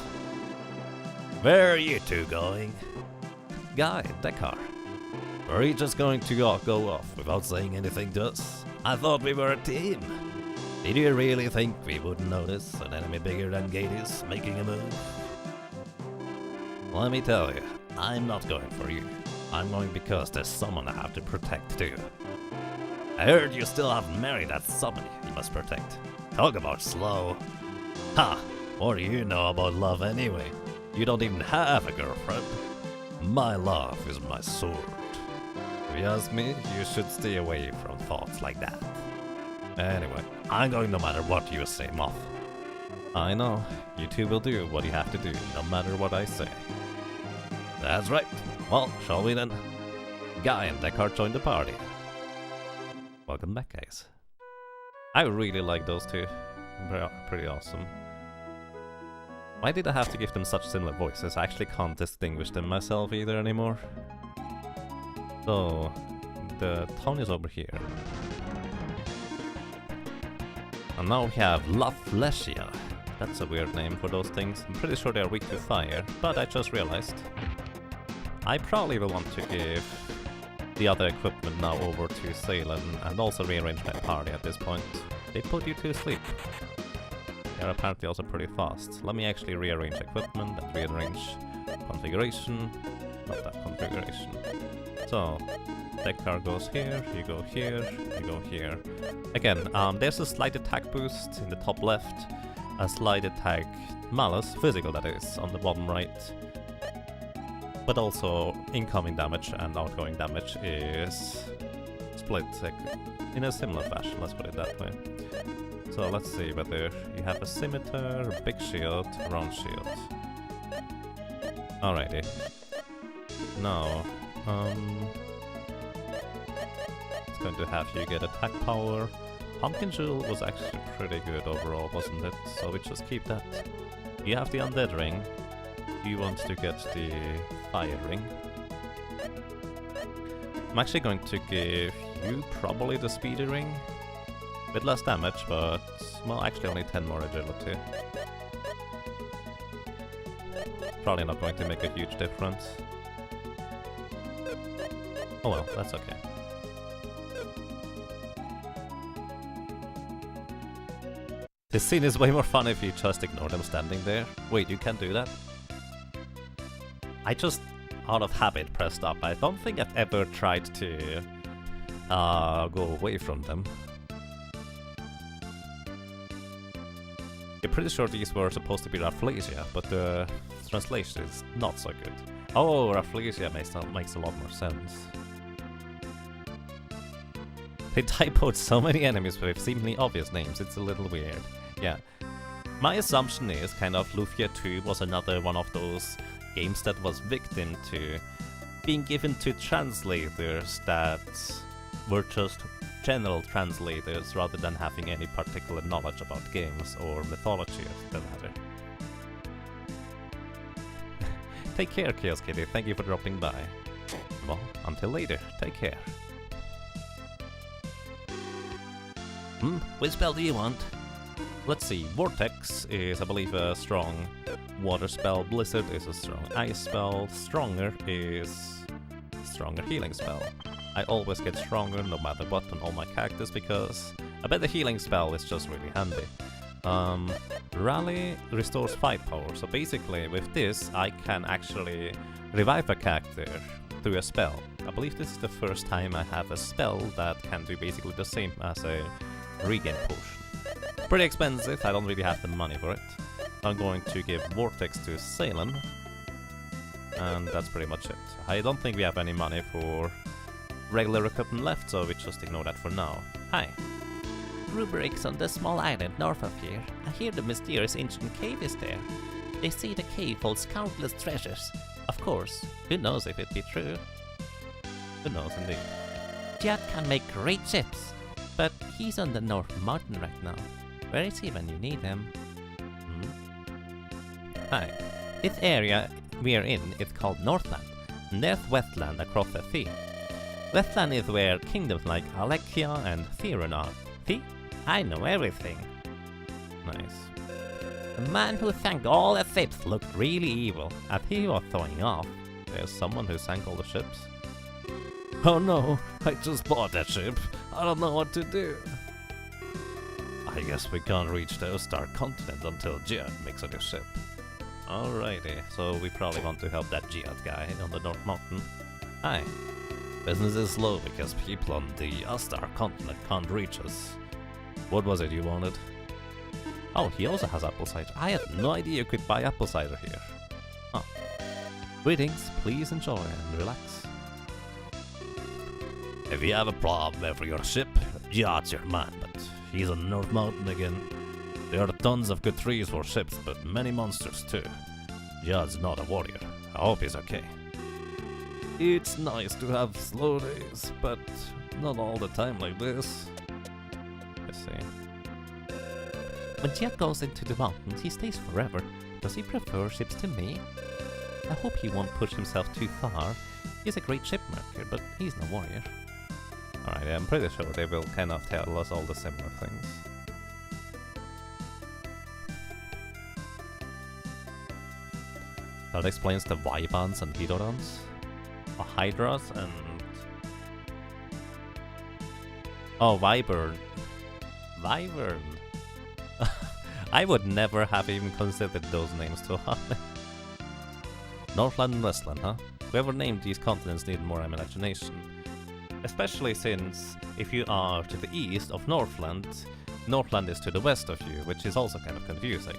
Where are you two going? Guy, that car. Are you just going to go off without saying anything to us? I thought we were a team. Did you really think we wouldn't notice an enemy bigger than Gades making a move? Let me tell you, I'm not going for you. I'm going because there's someone I have to protect too. I heard you still haven't married that somebody you must protect. Talk about slow. Ha! What do you know about love anyway? You don't even have a girlfriend. My love is my sword. If you ask me, you should stay away from thoughts like that. Anyway, I'm going no matter what you say, Moth. I know, you two will do what you have to do, no matter what I say. That's right. Well, shall we then? Guy and Deckard joined the party. Welcome back, guys. I really like those two. Pretty awesome. Why did I have to give them such similar voices? I actually can't distinguish them myself either anymore. So, the town is over here. And now we have Lufia. That's a weird name for those things. I'm pretty sure they're weak to fire, but I just realized I probably will want to give the other equipment now over to Salem and also rearrange my party at this point. They put you to sleep. They're apparently also pretty fast. Let me actually rearrange equipment and rearrange configuration. Not that configuration. So, deck car goes here, you go here, you go here. Again, there's a slight attack boost in the top left, a slight attack malus, physical that is, on the bottom right. But also incoming damage and outgoing damage is split in a similar fashion, let's put it that way. So let's see whether you have a scimitar, big shield, round shield. Alrighty. Now, it's going to have you get attack power. Pumpkin Jewel was actually pretty good overall, wasn't it? So we just keep that. You have the Undead Ring. You want to get the Fire Ring. I'm actually going to give you probably the Speedy Ring. With less damage, but, well, actually only 10 more agility. Probably not going to make a huge difference. Oh well, that's okay. This scene is way more fun if you just ignore them standing there. Wait, you can do that? I just, out of habit, pressed up. I don't think I've ever tried to go away from them. I'm pretty sure these were supposed to be Rafflesia, but the translation is not so good. Oh, Rafflesia makes a lot more sense. They typoed so many enemies with seemingly obvious names, it's a little weird. Yeah. My assumption is kind of Lufia 2 was another one of those games that was victim to being given to translators that were just general translators rather than having any particular knowledge about games or mythology of the matter. Take care, Chaos Kitty. Thank you for dropping by. Well, until later. Take care. Which spell do you want? Let's see. Vortex is, I believe, a strong water spell. Blizzard is a strong ice spell. Stronger is stronger healing spell. I always get stronger no matter what on all my characters because I bet the healing spell is just really handy. Rally restores fight power, so basically with this I can actually revive a character through a spell. I believe this is the first time I have a spell that can do basically the same as a regain potion. Pretty expensive, I don't really have the money for it. I'm going to give Vortex to Salem, and that's pretty much it. I don't think we have any money for regular equipment left, so we just ignore that for now. Hi. Rubrics on the small island north of here. I hear the mysterious ancient cave is there. They say the cave holds countless treasures. Of course, who knows if it be true? Who knows indeed. Jad can make great ships, but he's on the North Mountain right now. Where is he when you need him? Hi. This area we are in is called Northland, and there's Westland across the sea. Westland is where kingdoms like Alexia and Theron are. See? I know everything. Nice. The man who sank all the ships looked really evil as he was throwing off. There's someone who sank all the ships. Oh no, I just bought that ship. I don't know what to do. I guess we can't reach the Star Continent until Jihad makes a new ship. Alrighty, so we probably want to help that Jihad guy on the North Mountain. Hi. Business is slow because people on the Astar continent can't reach us. What was it you wanted? Oh, he also has apple cider. I had no idea you could buy apple cider here. Oh. Greetings, please enjoy and relax. If you have a problem for your ship, Jihad's your man, but he's on North Mountain again. There are tons of good trees for ships, but many monsters too. Jihad's not a warrior. I hope he's okay. It's nice to have slow days, but not all the time like this. I see. When Jet goes into the mountains, he stays forever. Does he prefer ships to me? I hope he won't push himself too far. He's a great shipmaker, but he's no warrior. Alright, I'm pretty sure they will kind of tell us all the similar things. That explains the Wyverns and Hydorans. Or Hydras and... Oh, Wyvern. Wyvern. I would never have even considered those names too hard. Northland and Westland, huh? Whoever named these continents needed more imagination. Especially since, if you are to the east of Northland, Northland is to the west of you, which is also kind of confusing.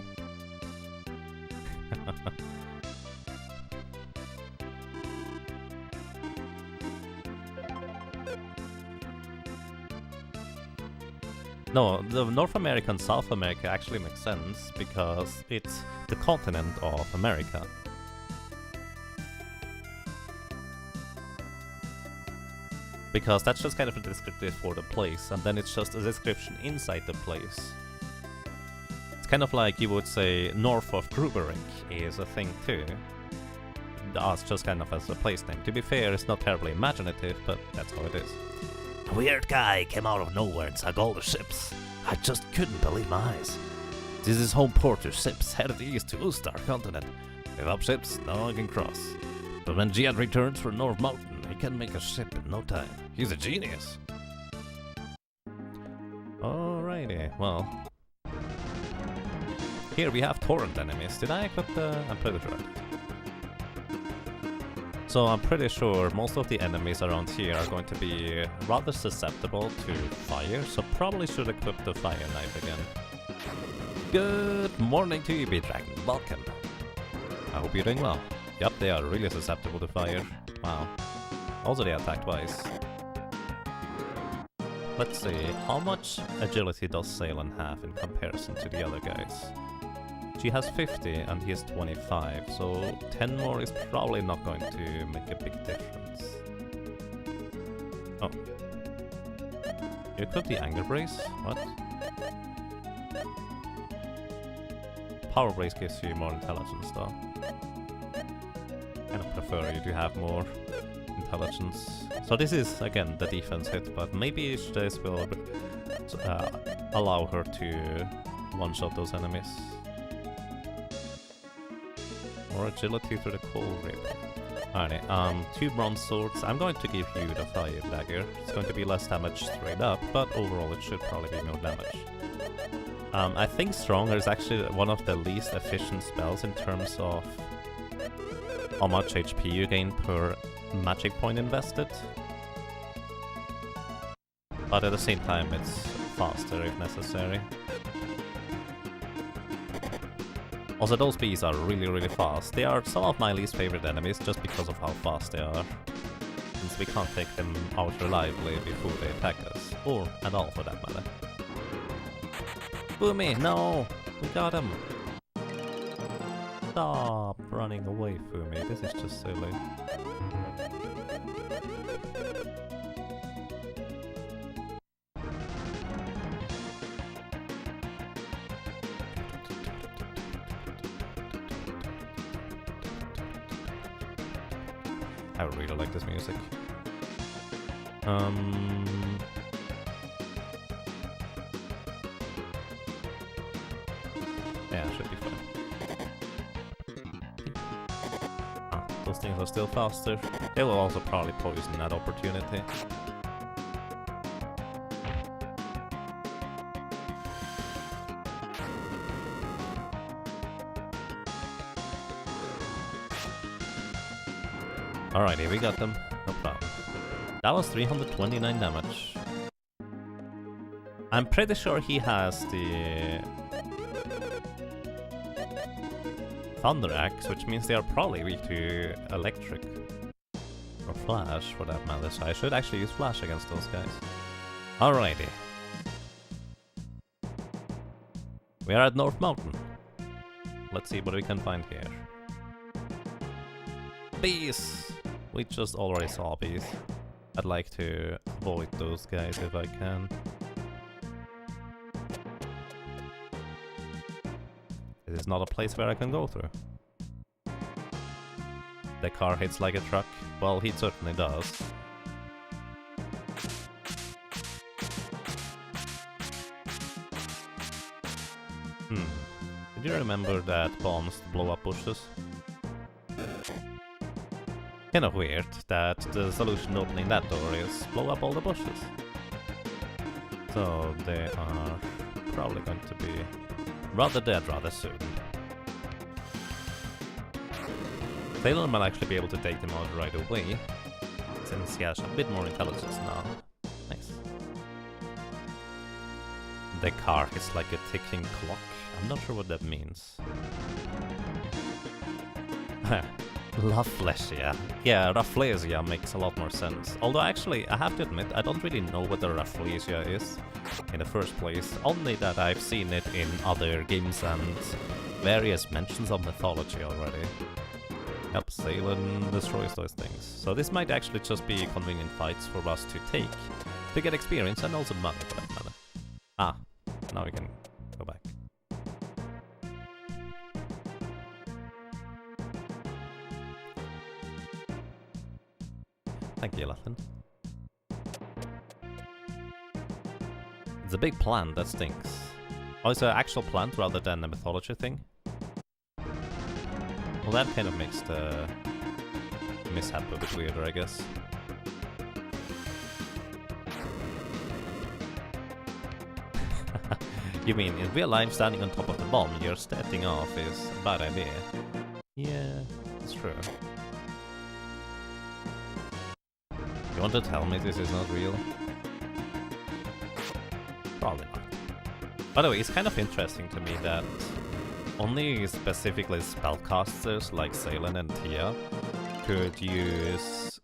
No, the North America and South America actually makes sense, because it's the continent of America. Because that's just kind of a descriptive for the place, and then it's just a description inside the place. It's kind of like you would say north of Gruberich is a thing too. That's just kind of as a place name. To be fair, it's not terribly imaginative, but that's how it is. A weird guy came out of nowhere and sank all the ships. I just couldn't believe my eyes. This is home port to ships headed east to Ustar continent. Without ships, no one can cross. But when Gian returns from North Mountain, he can make a ship in no time. He's a genius. Alrighty, well. Here we have torrent enemies. Did I equip the... I'm pretty sure. So I'm pretty sure most of the enemies around here are going to be rather susceptible to fire, so probably should equip the fire knife again. Good morning to you, B-Dragon. Welcome. I hope you're doing well. Yup, they are really susceptible to fire. Wow. Also they attack twice. Let's see, how much agility does Salen have in comparison to the other guys? She has 50 and he has 25, so 10 more is probably not going to make a big difference. Oh. You equip the Anger Brace? What? Power Brace gives you more intelligence though. Kind of prefer you to have more intelligence. So this is, again, the defense hit, but maybe this will allow her to one-shot those enemies. More agility through the cold rip. Alright, 2 bronze swords. I'm going to give you the fire dagger. It's going to be less damage straight up, but overall it should probably be more damage. I think Stronger is actually one of the least efficient spells in terms of how much HP you gain per magic point invested. But at the same time it's faster if necessary. Also, those bees are really fast. They are some of my least favorite enemies just because of how fast they are. Since we can't take them out reliably before they attack us. Or at all for that matter. Boomy, no! We got him! Stop running away, Fumi. This is just silly. I really like this music. Yeah, should be fine. Those things are still faster. They will also probably poison that opportunity. Alrighty, we got them. No problem. That was 329 damage. I'm pretty sure he has the Thunder Axe, which means they are probably weak to Electric. Or Flash, for that matter, so I should actually use Flash against those guys. Alrighty. We are at North Mountain. Let's see what we can find here. Bees! We just already saw bees. I'd like to avoid those guys if I can. This is not a place where I can go through. The car hits like a truck. Well, he certainly does. Did you remember that bombs blow up bushes? Kind of weird that the solution to opening that door is blow up all the bushes. So they are probably going to be rather dead rather soon. Salem might actually be able to take them out right away, since he has a bit more intelligence now. Nice. The car is like a ticking clock. I'm not sure what that means. Lufia. Yeah, Rafflesia makes a lot more sense. Although actually, I have to admit, I don't really know what the Rafflesia is in the first place. Only that I've seen it in other games and various mentions of mythology already. Yep, Salem destroys those things. So this might actually just be convenient fights for us to take to get experience and also money for that matter. Ah, now we can go back. Thank you, Latin. It's a big plant that stinks. Oh, it's an actual plant rather than a mythology thing? Well, that kind of makes the mishap a bit weirder, I guess. You mean, in real life, standing on top of the bomb you're setting off is a bad idea? Yeah, it's true. You want to tell me this is not real? Probably not. By the way, it's kind of interesting to me that only specifically spellcasters like Salen and Tia could use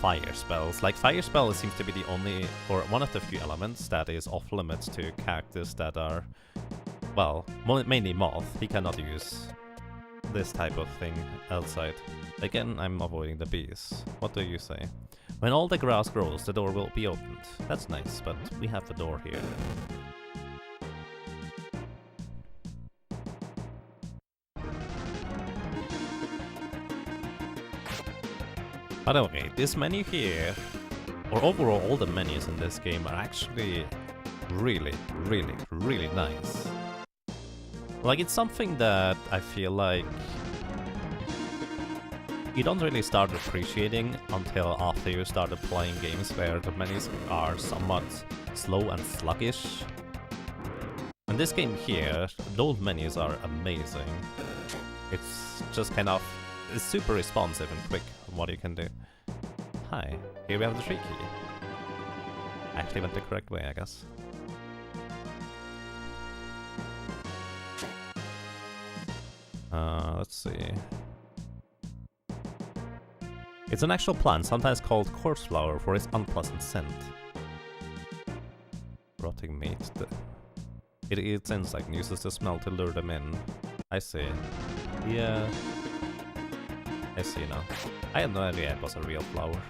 fire spells. Like, fire spell seems to be the only, or one of the few elements that is off limits to characters that are, well, mainly Moth. He cannot use this type of thing outside. Again, I'm avoiding the bees. What do you say? When all the grass grows, the door will be opened. That's nice, but we have the door here. By the way, this menu here, or overall all the menus in this game are actually really, really, really nice. Like, it's something that I feel like you don't really start appreciating until after you started playing games where the menus are somewhat slow and sluggish. In this game here, those menus are amazing. It's just kind of, it's super responsive and quick on what you can do. Hi, here we have the tree key. Actually went the correct way, I guess. Let's see. It's an actual plant, sometimes called corpse flower, for its unpleasant scent. Rotting meat. It eats insects and uses the smell to lure them in. I see. Yeah. I see now. I had no idea it was a real flower.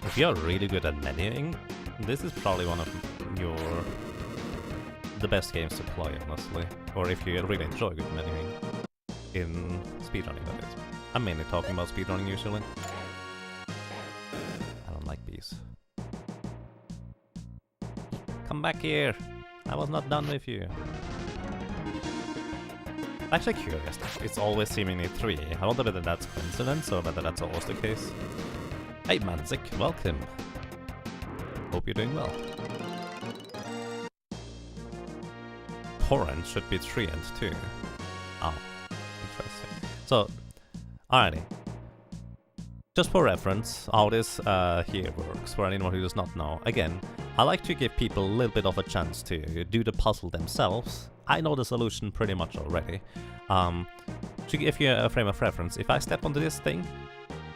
If you're really good at menuing, this is probably one of the best games to play, honestly. Or if you really enjoy good menuing in speedrunning, that is. I'm mainly talking about speedrunning usually. I don't like bees. Come back here! I was not done with you. Actually curious, it's always seemingly 3. I wonder whether that's coincidence or whether that's always the case. Hey Manzik, welcome. Hope you're doing well. Torrent should be 3 and 2. Oh, interesting. So, alrighty. Just for reference, how this here works, for anyone who does not know. Again, I like to give people a little bit of a chance to do the puzzle themselves. I know the solution pretty much already. To give you a frame of reference, if I step onto this thing,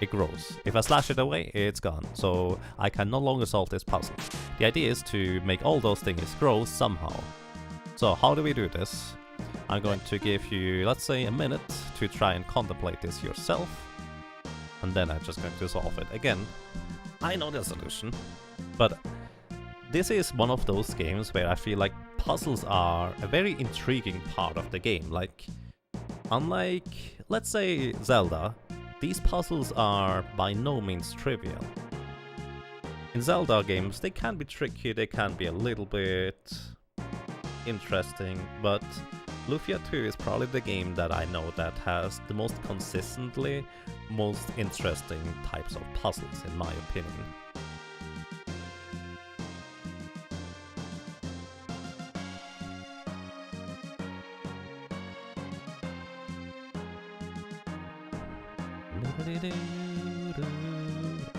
it grows. If I slash it away, it's gone. So I can no longer solve this puzzle. The idea is to make all those things grow somehow. So how do we do this? I'm going to give you, let's say, a minute to try and contemplate this yourself, and then I'm just going to solve it. Again, I know the solution, but this is one of those games where I feel like puzzles are a very intriguing part of the game. Like, unlike, let's say, Zelda, these puzzles are by no means trivial. In Zelda games, they can be tricky, they can be a little bit interesting, but Lufia 2 is probably the game that I know that has the most consistently most interesting types of puzzles, in my opinion.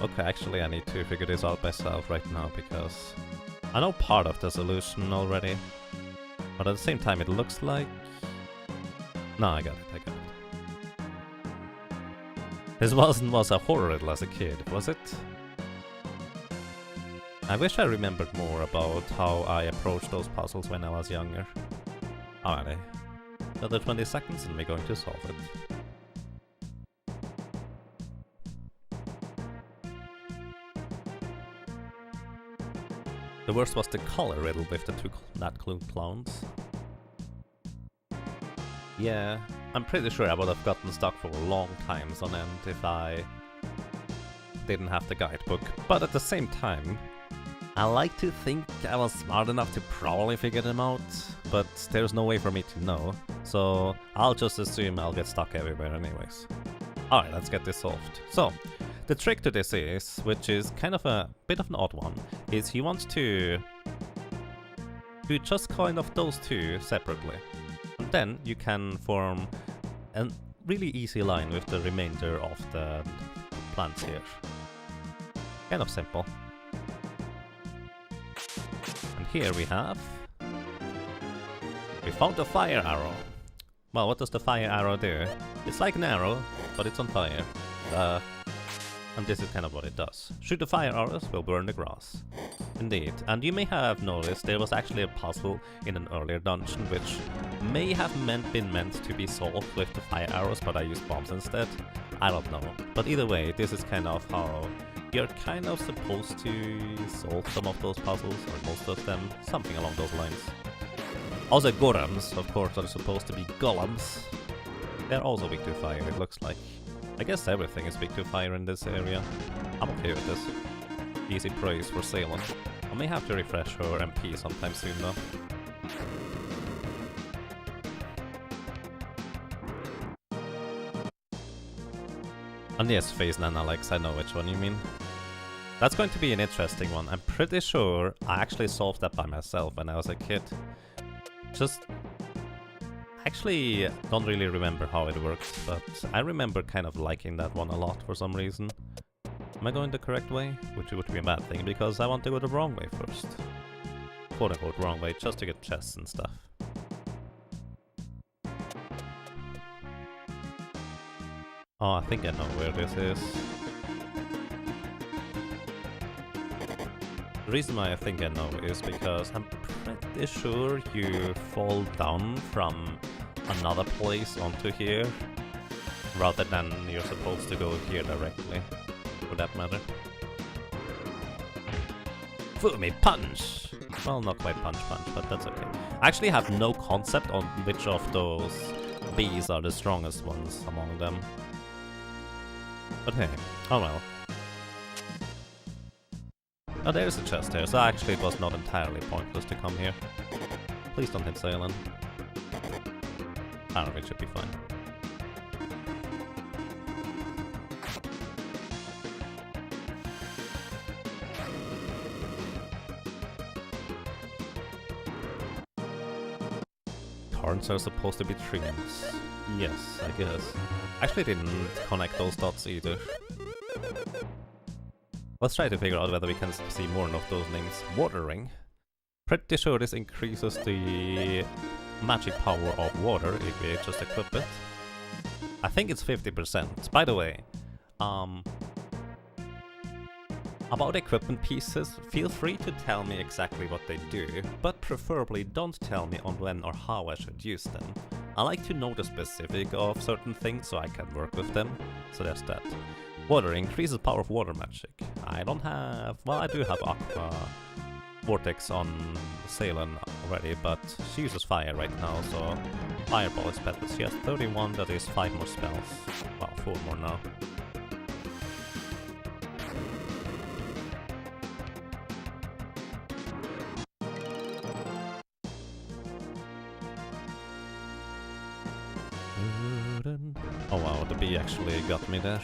Okay, actually I need to figure this out myself right now, because I know part of the solution already, but at the same time it looks like... No, I got it. This was a horror riddle as a kid, was it? I wish I remembered more about how I approached those puzzles when I was younger. Alrighty, another 20 seconds and we're going to solve it. The worst was the color riddle with the two clowns. Yeah, I'm pretty sure I would have gotten stuck for long times on end if I didn't have the guidebook. But at the same time, I like to think I was smart enough to probably figure them out, but there's no way for me to know, so I'll just assume I'll get stuck everywhere anyways. Alright, let's get this solved. So, the trick to this is, which is kind of a bit of an odd one, is you want to do just kind of those two separately. And then you can form a really easy line with the remainder of the plants here. Kind of simple. And here we found a fire arrow. Well, what does the fire arrow do? It's like an arrow, but it's on fire. And this is kind of what it does. Shoot the fire arrows will burn the grass. Indeed. And you may have noticed there was actually a puzzle in an earlier dungeon which may have been meant to be solved with the fire arrows, but I used bombs instead. I don't know. But either way, this is kind of how you're kind of supposed to solve some of those puzzles, or most of them, something along those lines. Also, golems, of course, are supposed to be golems. They're also weak to fire, it looks like. I guess everything is weak to fire in this area. I'm okay with this. Easy praise for Salem. I may have to refresh her MP sometime soon though. And yes, Phase Nana Alex, I know which one you mean. That's going to be an interesting one. I'm pretty sure I actually solved that by myself when I was a kid. Just... actually don't really remember how it works, but I remember kind of liking that one a lot for some reason. Am I going the correct way? Which would be a bad thing, because I want to go the wrong way first. Quote unquote wrong way, just to get chests and stuff. Oh, I think I know where this is. The reason why I think I know is because I'm pretty sure you fall down from another place onto here, rather than you're supposed to go here directly, for that matter. Fumi punch! Well, not quite punch, but that's okay. I actually have no concept on which of those bees are the strongest ones among them. But hey, oh well. Oh, there's a chest here, so actually it was not entirely pointless to come here. Please don't hit Salem. I don't know, it should be fine. Horns are supposed to be trees. Yes, I guess. Actually didn't connect those dots either. Let's try to figure out whether we can see more of those names. Water ring. Pretty sure this increases the magic power of water if we just equip it. I think it's 50%. By the way, about equipment pieces, feel free to tell me exactly what they do, but preferably don't tell me on when or how I should use them. I like to know the specific of certain things so I can work with them. So there's that. Water increases power of water magic. I don't have... Well, I do have Aqua Vortex on Salen already, but she uses fire right now, so Fireball is better. She has 31, that is 5 more spells. Well, 4 more now. Oh wow, the bee actually got me there.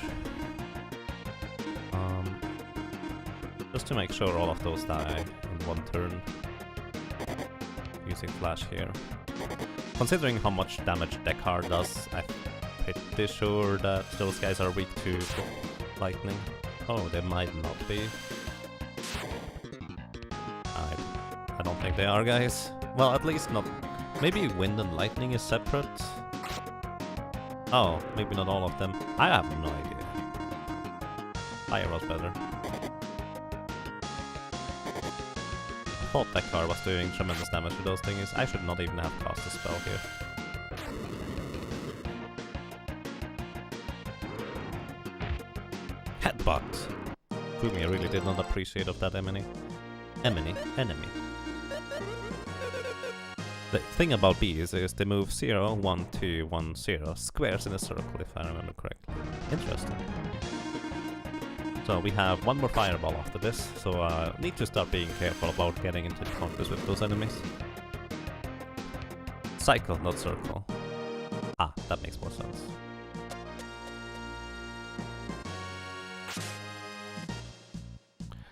Just to make sure all of those die in one turn. Using flash here. Considering how much damage Deckard does, I'm pretty sure that those guys are weak to lightning. Oh, they might not be. I don't think they are, guys. Well, at least not... Maybe wind and lightning is separate. Oh, maybe not all of them. I have no idea. Fire was better. I thought that car was doing tremendous damage with those things. I should not even have cast a spell here. Headbutt! Fumi really did not appreciate of that enemy. Enemy. The thing about bees is they move 0, 1, 2, 1, 0 squares in a circle, if I remember correctly. Interesting. So we have one more fireball after this, so need to start being careful about getting into encounters with those enemies. Cycle, not circle. Ah, that makes more sense.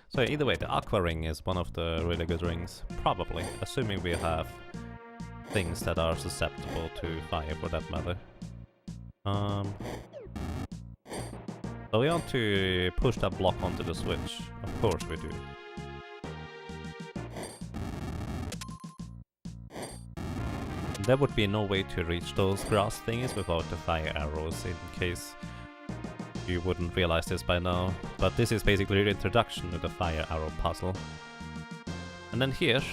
So either way, the Aqua Ring is one of the really good rings, probably, assuming we have things that are susceptible to fire for that matter. So we want to push that block onto the switch. Of course we do. There would be no way to reach those grass things without the fire arrows, in case you wouldn't realize this by now. But this is basically the introduction to the fire arrow puzzle. And then here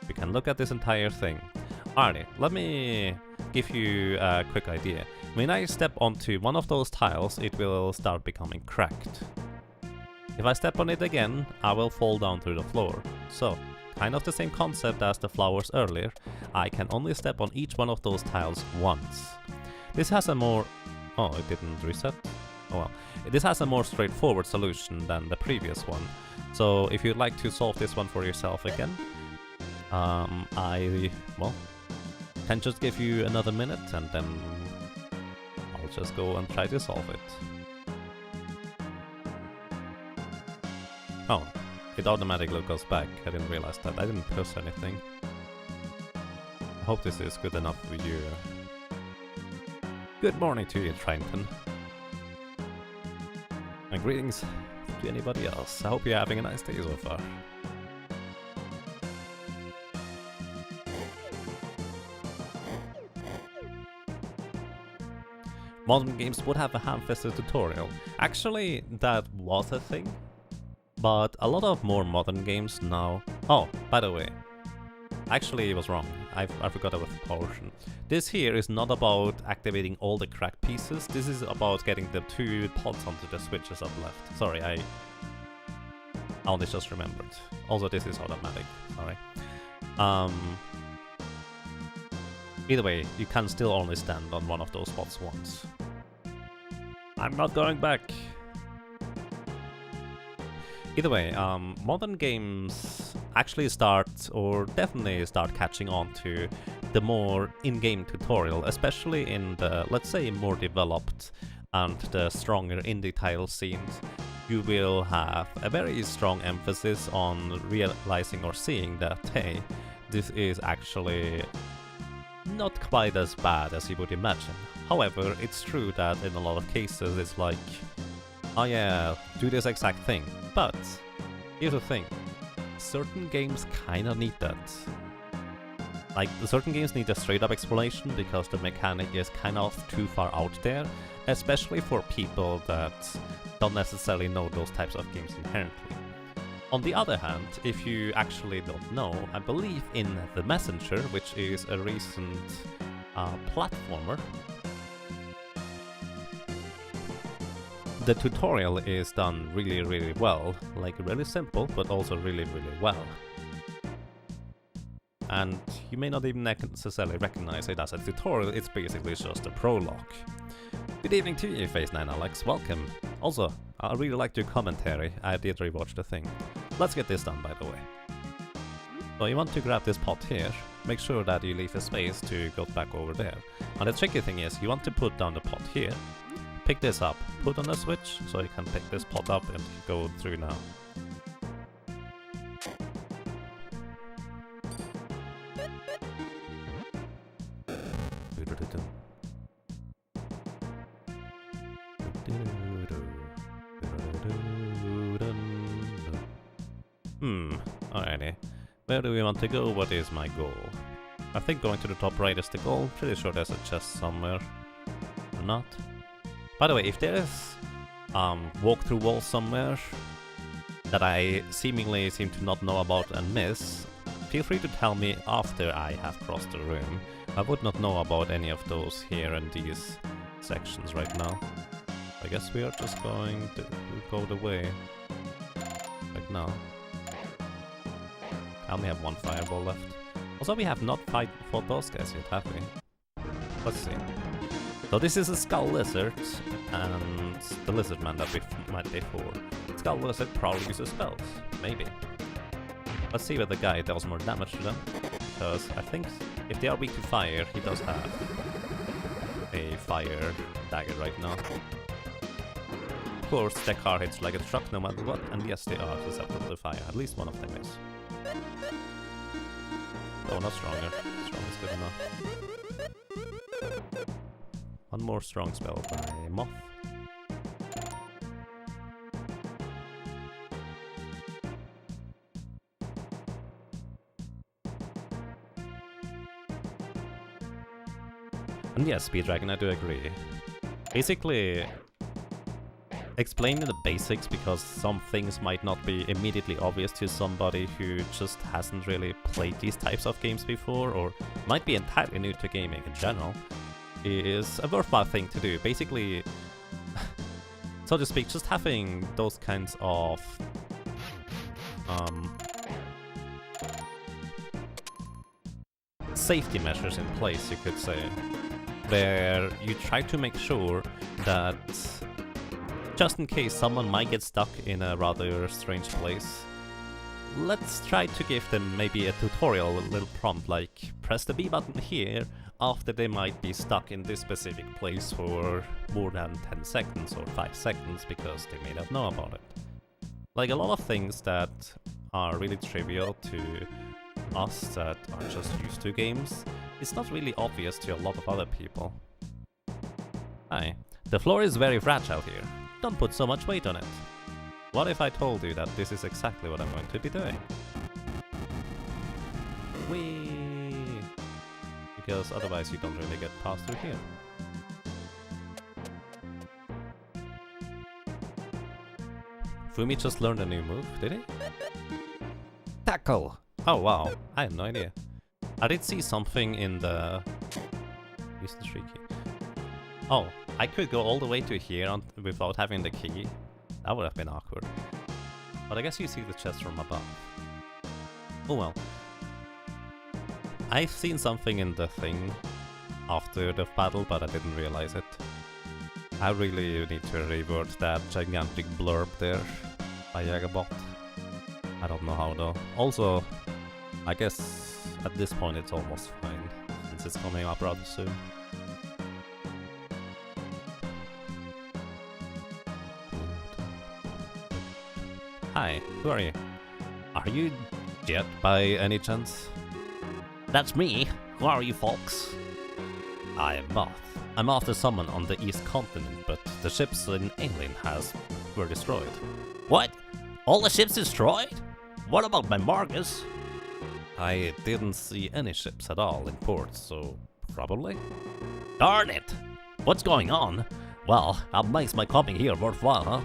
we can look at this entire thing. Alrighty, let me give you a quick idea. When I step onto one of those tiles, it will start becoming cracked. If I step on it again, I will fall down through the floor. So, kind of the same concept as the flowers earlier, I can only step on each one of those tiles once. This has a more... Oh, it didn't reset? Oh well. This has a more straightforward solution than the previous one. So, if you'd like to solve this one for yourself again, well, can just give you another minute and then I'll just go and try to solve it. Oh, it automatically goes back. I didn't realize that. I didn't push anything. I hope this is good enough for you. Good morning to you, Trenton. And greetings to anybody else. I hope you're having a nice day so far. Modern games would have a ham-fisted tutorial. Actually, that was a thing. But a lot of more modern games now... Oh, by the way. Actually, it was wrong. I forgot about the portion. This here is not about activating all the cracked pieces. This is about getting the 2 pods onto the switches up left. Sorry, I only just remembered. Also, this is automatic. Sorry. Either way, you can still only stand on one of those spots once. I'm not going back! Either way, modern games actually start, or definitely start catching on to the more in-game tutorial, especially in the, let's say, more developed and the stronger indie title scenes. You will have a very strong emphasis on realizing or seeing that, hey, this is actually not quite as bad as you would imagine. However, it's true that in a lot of cases it's like, oh yeah, do this exact thing. But here's the thing, certain games kinda need that. Like, certain games need a straight up explanation because the mechanic is kind of too far out there, especially for people that don't necessarily know those types of games inherently. On the other hand, if you actually don't know, I believe in The Messenger, which is a recent platformer, the tutorial is done really, really well. Like, really simple, but also really, really well. And you may not even necessarily recognize it as a tutorial, it's basically just a prologue. Good evening to you, Face9 Alex, welcome. Also, I really liked your commentary, I did rewatch the thing. Let's get this done, by the way. So you want to grab this pot here, make sure that you leave a space to go back over there. And the tricky thing is, you want to put down the pot here, pick this up, put on a switch, so you can pick this pot up and go through now. Alrighty. Where do we want to go? What is my goal? I think going to the top right is the goal. Pretty sure there's a chest somewhere. Or not. By the way, if there is walk-through wall somewhere that I seemingly seem to not know about and miss, feel free to tell me after I have crossed the room. I would not know about any of those here in these sections right now. I guess we are just going to go the way right now. I only have one fireball left. Also, we have not fought those guys yet, have we? Let's see. So this is a skull lizard, and the lizard man that we met before. Skull lizard probably uses spells, maybe. Let's see whether the guy does more damage to them, because I think if they are weak to fire, he does have a fire dagger right now. Of course, the car hits like a truck no matter what, and yes, they are susceptible to fire. At least one of them is. Oh, not stronger. Strong is good enough. One more strong spell by Moth. And yes, Speeddragon, I do agree. Basically, explaining the basics, because some things might not be immediately obvious to somebody who just hasn't really played these types of games before, or might be entirely new to gaming in general, is a worthwhile thing to do. Basically, so to speak, just having those kinds of safety measures in place, you could say, where you try to make sure that just in case someone might get stuck in a rather strange place, let's try to give them maybe a tutorial, a little prompt like press the B button here after they might be stuck in this specific place for more than 10 seconds or 5 seconds because they may not know about it. Like a lot of things that are really trivial to us that are just used to games, it's not really obvious to a lot of other people. Hi. The floor is very fragile here. Don't put so much weight on it. What if I told you that this is exactly what I'm going to be doing? Whee! Because otherwise you don't really get past through here. Fumi just learned a new move, did he? Tackle! Oh wow, I had no idea. I did see something in the... Use the streak key. Oh, I could go all the way to here without having the key. That would have been awkward. But I guess you see the chest from above. Oh well. I've seen something in the thing after the battle, but I didn't realize it. I really need to revert that gigantic blurb there by Jagabot. I don't know how though. Also, I guess at this point it's almost fine, since it's coming up rather soon. Hi, who are you? Are you Jet by any chance? That's me. Who are you folks? I am Moth. I'm after someone on the East Continent, but the ships in England were destroyed. What? All the ships destroyed? What about my Marcus? I didn't see any ships at all in port, so probably? Darn it! What's going on? Well, that makes my coming here worthwhile, huh?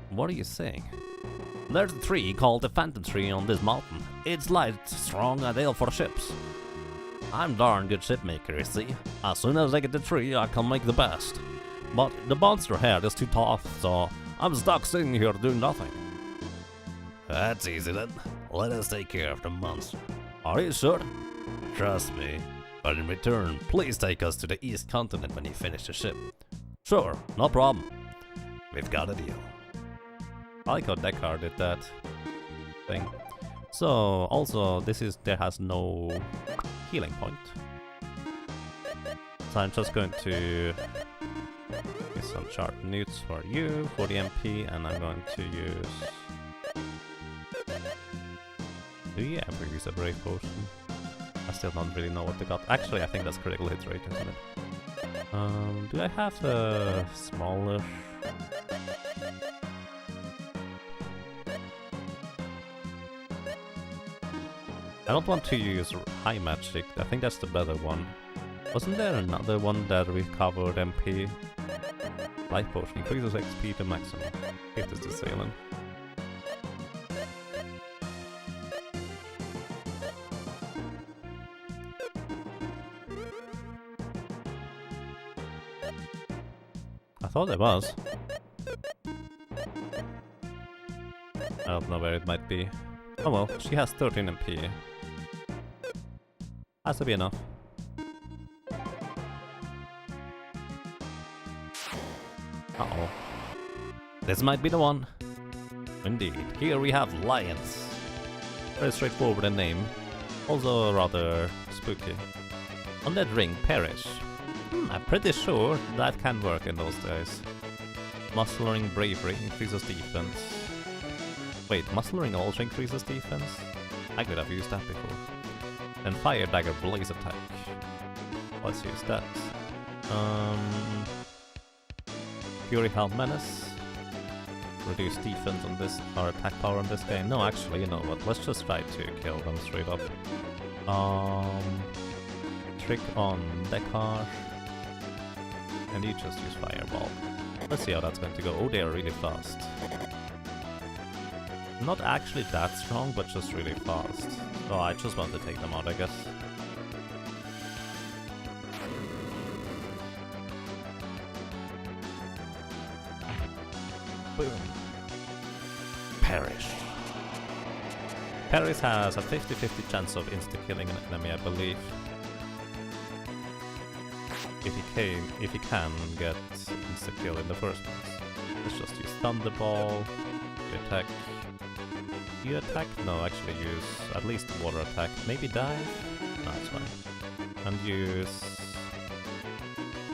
What are you saying? There's a tree called the Phantom Tree on this mountain. It's light, strong, ideal for ships. I'm darn good shipmaker, you see. As soon as I get the tree, I can make the best. But the monster head is too tough, so I'm stuck sitting here doing nothing. That's easy then. Let us take care of the monster. Are you sure? Trust me. But in return, please take us to the East Continent when you finish the ship. Sure, no problem. We've got a deal. I like how Deckard did that thing. So, also, there has no healing point. So I'm just going to use some sharp newts for you, for the MP, and I'm going to use... Do you ever use a Brave Potion? I still don't really know what they got. Actually, I think that's critical hit rate, isn't it? Do I have a smaller... I don't want to use High Magic, I think that's the better one. Wasn't there another one that recovered MP? Life Potion increases XP to maximum. It is the Salem. I thought there was. I don't know where it might be. Oh well, she has 13 MP. Has to be enough. Uh-oh. This might be the one. Indeed. Here we have Lions. Very straightforward in name. Also rather spooky. Undead Ring, Perish. I'm pretty sure that can work in those days. Muscle Ring, Bravery increases defense. Wait, Muscle Ring also increases defense? I could have used that before. And Fire Dagger, Blaze Attack. Let's use that. Fury Helm, Menace. Reduce defense on this, or attack power on this guy. No, actually, you know what? Let's just try to kill them straight up. Trick on Deckard. And you just use Fireball. Let's see how that's going to go. Oh, they are really fast. Not actually that strong, but just really fast. So I just want to take them out, I guess. Boom. Perish. Paris has a 50-50 chance of insta-killing an enemy, I believe. If he can get insta-kill in the first place. Let's just use Thunderball. You attack. You attack? No, actually use at least water attack. Maybe dive? No, it's fine. And use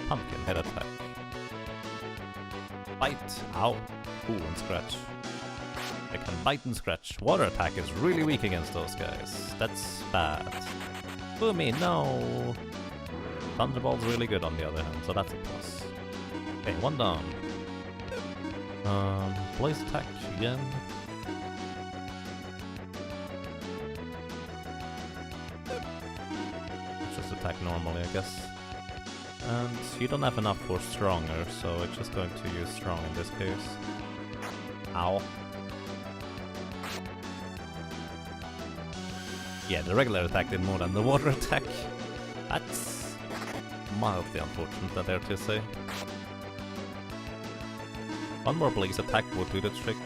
Pumpkin head attack. Bite! Ow! Ooh, and scratch. I can bite and scratch. Water attack is really weak against those guys. That's bad. Boomy, no! Thunderball's really good on the other hand, so that's a plus. Okay, one down. Blaze attack again. Let's just attack normally, I guess. And you don't have enough for stronger, so it's just going to use strong in this case. Ow. Yeah, the regular attack did more than the water attack. That's mildly unfortunate, I dare to say. One more blaze attack would do the trick,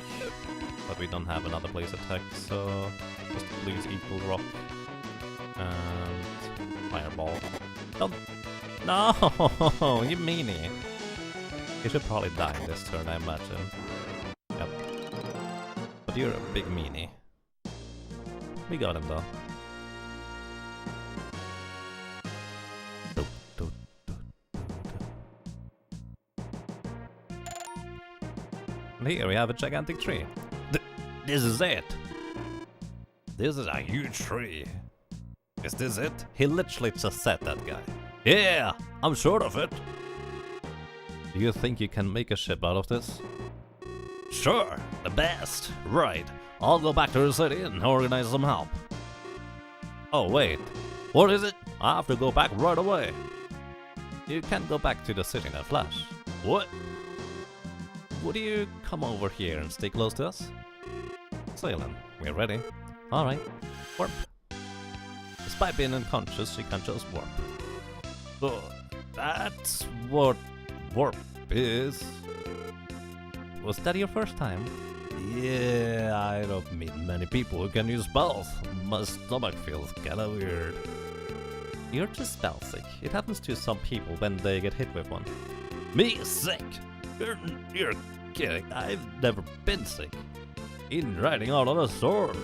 but we don't have another blaze attack, so just please equal rock and fireball. Don't. No, you meanie. You should probably die this turn, I imagine. Yep. But you're a big meanie. We got him though. And here we have a gigantic tree. This is it. This is a huge tree. Is this it? He literally just said that guy. Yeah, I'm sure of it. Do you think you can make a ship out of this? Sure, the best. Right, I'll go back to the city and organize some help. Oh wait, What is it? I have to go back right away. You can't go back to the city in a flash. What? Would you come over here and stay close to us? Ceylon. We're ready. Alright, warp. Despite being unconscious, she can just warp. So, that's what warp is. Was that your first time? Yeah, I don't meet many people who can use both. My stomach feels kinda weird. You're just spell sick. It happens to some people when they get hit with one. Me sick? You're kidding. I've never been sick. Even riding out on a sword.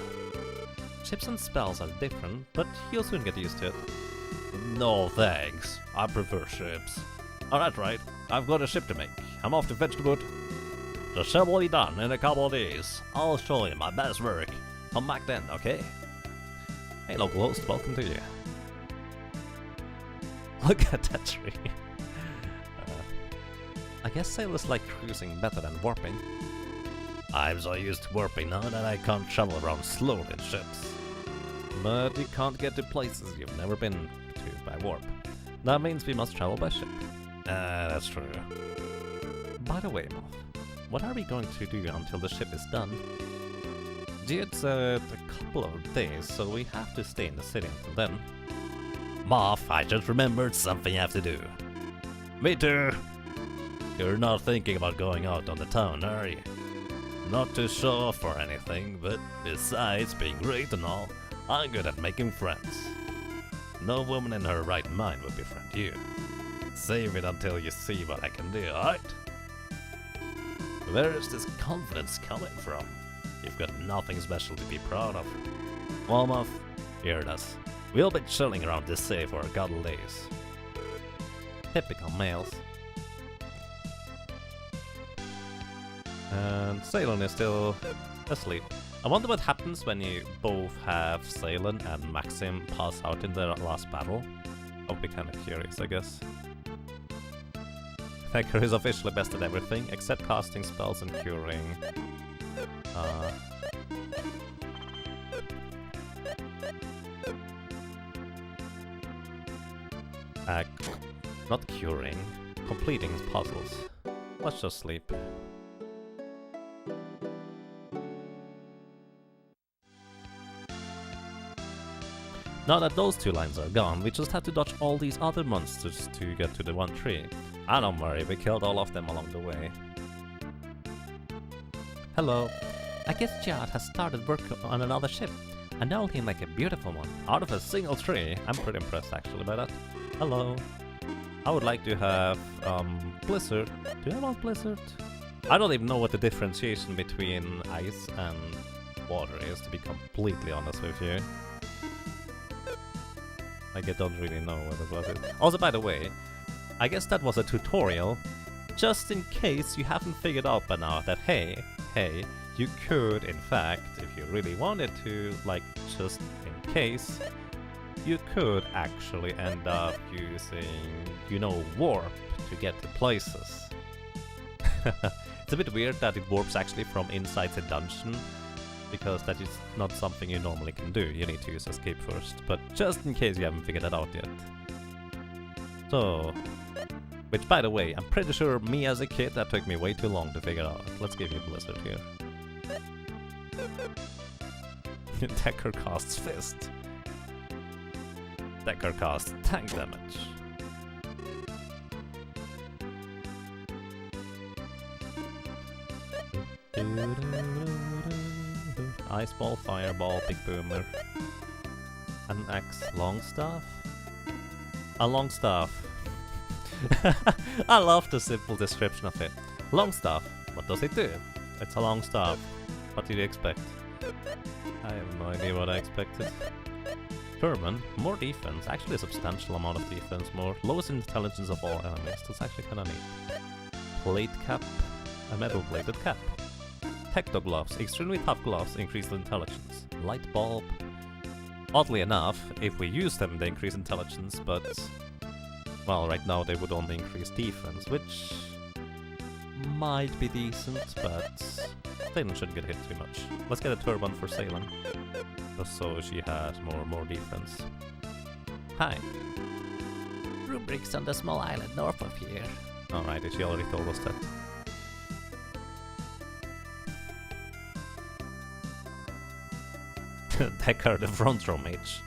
Chips and spells are different, but you'll soon get used to it. No thanks. I prefer ships. Oh, that's right. I've got a ship to make. I'm off to fetch the wood. The ship will be done in a couple of days. I'll show you my best work. Come back then, okay? Hey, local host, welcome to you. Look at that tree. I guess sail is like cruising better than warping. I'm so used to warping now that I can't travel around slowly in ships. But you can't get to places you've never been to by warp. That means we must travel by ship. That's true. By the way, Moth, what are we going to do until the ship is done? It's a couple of days, so we have to stay in the city until then. Moth, I just remembered something you have to do. Me too. You're not thinking about going out on the town, are you? Not to show off or anything, but besides being great and all, I'm good at making friends. No woman in her right mind would befriend you. Save it until you see what I can do, alright? Where is this confidence coming from? You've got nothing special to be proud of. Well, Moth, here it is. We'll be chilling around this city for a couple of days. Typical males. And Ceylon is still asleep. I wonder what happens when you both have Ceylon and Maxim pass out in the last battle. I'll be kinda curious, I guess. Thacker is officially best at everything, except casting spells and curing. Not curing, completing puzzles. Let's just sleep. Now that those two lines are gone, we just have to dodge all these other monsters to get to the one tree. Ah, don't worry, we killed all of them along the way. Hello. I guess Jad has started work on another ship, and now looking like a beautiful one. Out of a single tree. I'm pretty impressed actually by that. Hello. I would like to have Blizzard. Do I want Blizzard? I don't even know what the differentiation between ice and water is, to be completely honest with you. Like, I don't really know what it was. Also, by the way, I guess that was a tutorial, just in case you haven't figured out by now that hey, you could, in fact, if you really wanted to, like, just in case, you could actually end up using, you know, warp to get to places. It's a bit weird that it warps actually from inside the dungeon, because that is not something you normally can do. You need to use escape first, but just in case you haven't figured that out yet. So, which by the way, I'm pretty sure me as a kid, that took me way too long to figure out. Let's give you Blizzard here. Decker casts Fist. Decker casts tank damage. Ice ball, fireball, big boomer. An axe, long staff. A long staff. I love the simple description of it. Long staff. What does it do? It's a long staff. What did you expect? I have no idea what I expected. Turban, more defense. Actually a substantial amount of defense. More. Lowest intelligence of all enemies. That's actually kinda neat. Plate cap. A metal plated cap. Tecto gloves. Extremely tough gloves. Increased intelligence. Light bulb. Oddly enough, if we use them they increase intelligence, but well, right now they would only increase defense, which might be decent, but Ceylon shouldn't get hit too much. Let's get a turban for Ceylon, just so she has more defense. Hi. Rubrics on the small island north of here. Alright, she already told us that. Decker, the front row mage.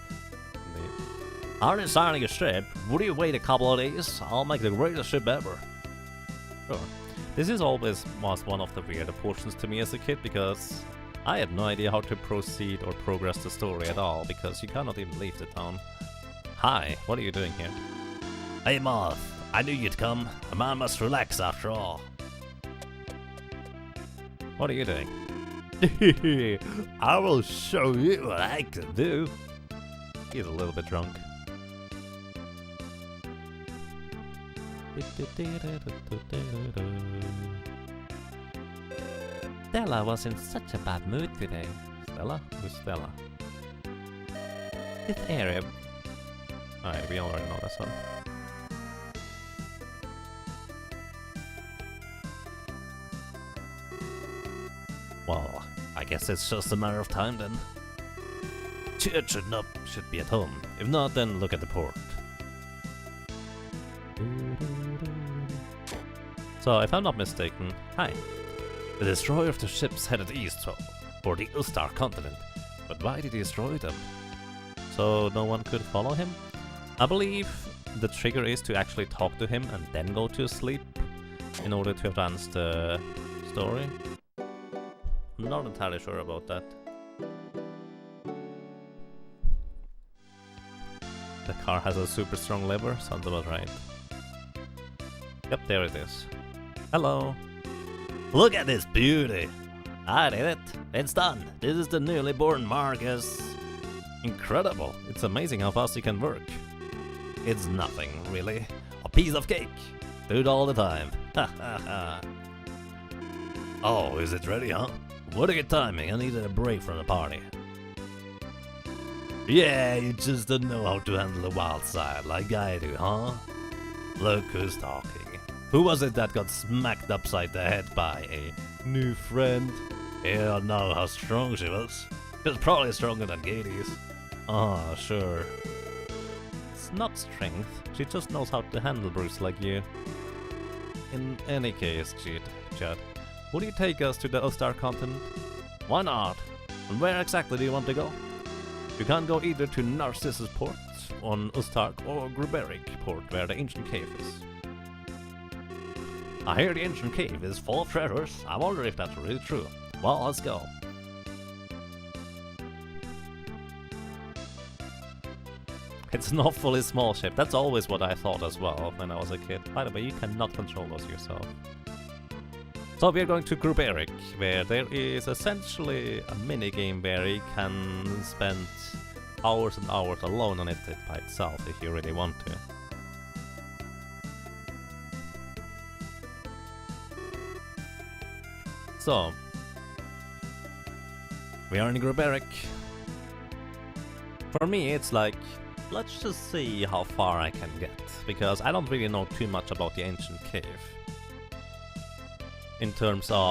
Aren't you signing a ship? Would you wait a couple of days? I'll make the greatest ship ever. Sure. This is always was one of the weirder portions to me as a kid, because I had no idea how to proceed or progress the story at all, because you cannot even leave the town. Hi, what are you doing here? Hey, Moth. I knew you'd come. A man must relax after all. What are you doing? I will show you what I can do. He's a little bit drunk. Stella was in such a bad mood today. Stella? Who's Stella? This area. Alright, we already know this one. Well, I guess it's just a matter of time then. Church should be at home. If not, then look at the port. So, if I'm not mistaken, hi. The destroyer of the ships headed east for the Ustar continent. But why did he destroy them? So no one could follow him? I believe the trigger is to actually talk to him and then go to sleep in order to advance the story. I'm not entirely sure about that. The car has a super strong lever, sounds about right. Yep, there it is. Hello. Look at this beauty! I did it! It's done! This is the newly born Marcus! Incredible! It's amazing how fast you can work. It's nothing, really. A piece of cake! Do it all the time. Ha ha ha! Oh, is it ready, huh? What a good timing, I needed a break from the party. Yeah, you just don't know how to handle the wild side like I do, huh? Look who's talking. Who was it that got smacked upside the head by a new friend? You don't know how strong she was. She was probably stronger than Gades. Ah, sure. It's not strength, she just knows how to handle brutes like you. In any case, Chad, would you take us to the Ustar continent? Why not? And where exactly do you want to go? You can go either to Narcissus Port on Ustark or Gruberic Port, where the ancient cave is. I hear the ancient cave is full of treasures. I wonder if that's really true. Well, let's go. It's an awfully small ship. That's always what I thought as well when I was a kid. By the way, you cannot control those yourself. So we are going to Gruberic, where there is essentially a mini-game where you can spend hours and hours alone on it by itself if you really want to. So, we are in Gruberic. For me, it's like, let's just see how far I can get, because I don't really know too much about the ancient cave in terms of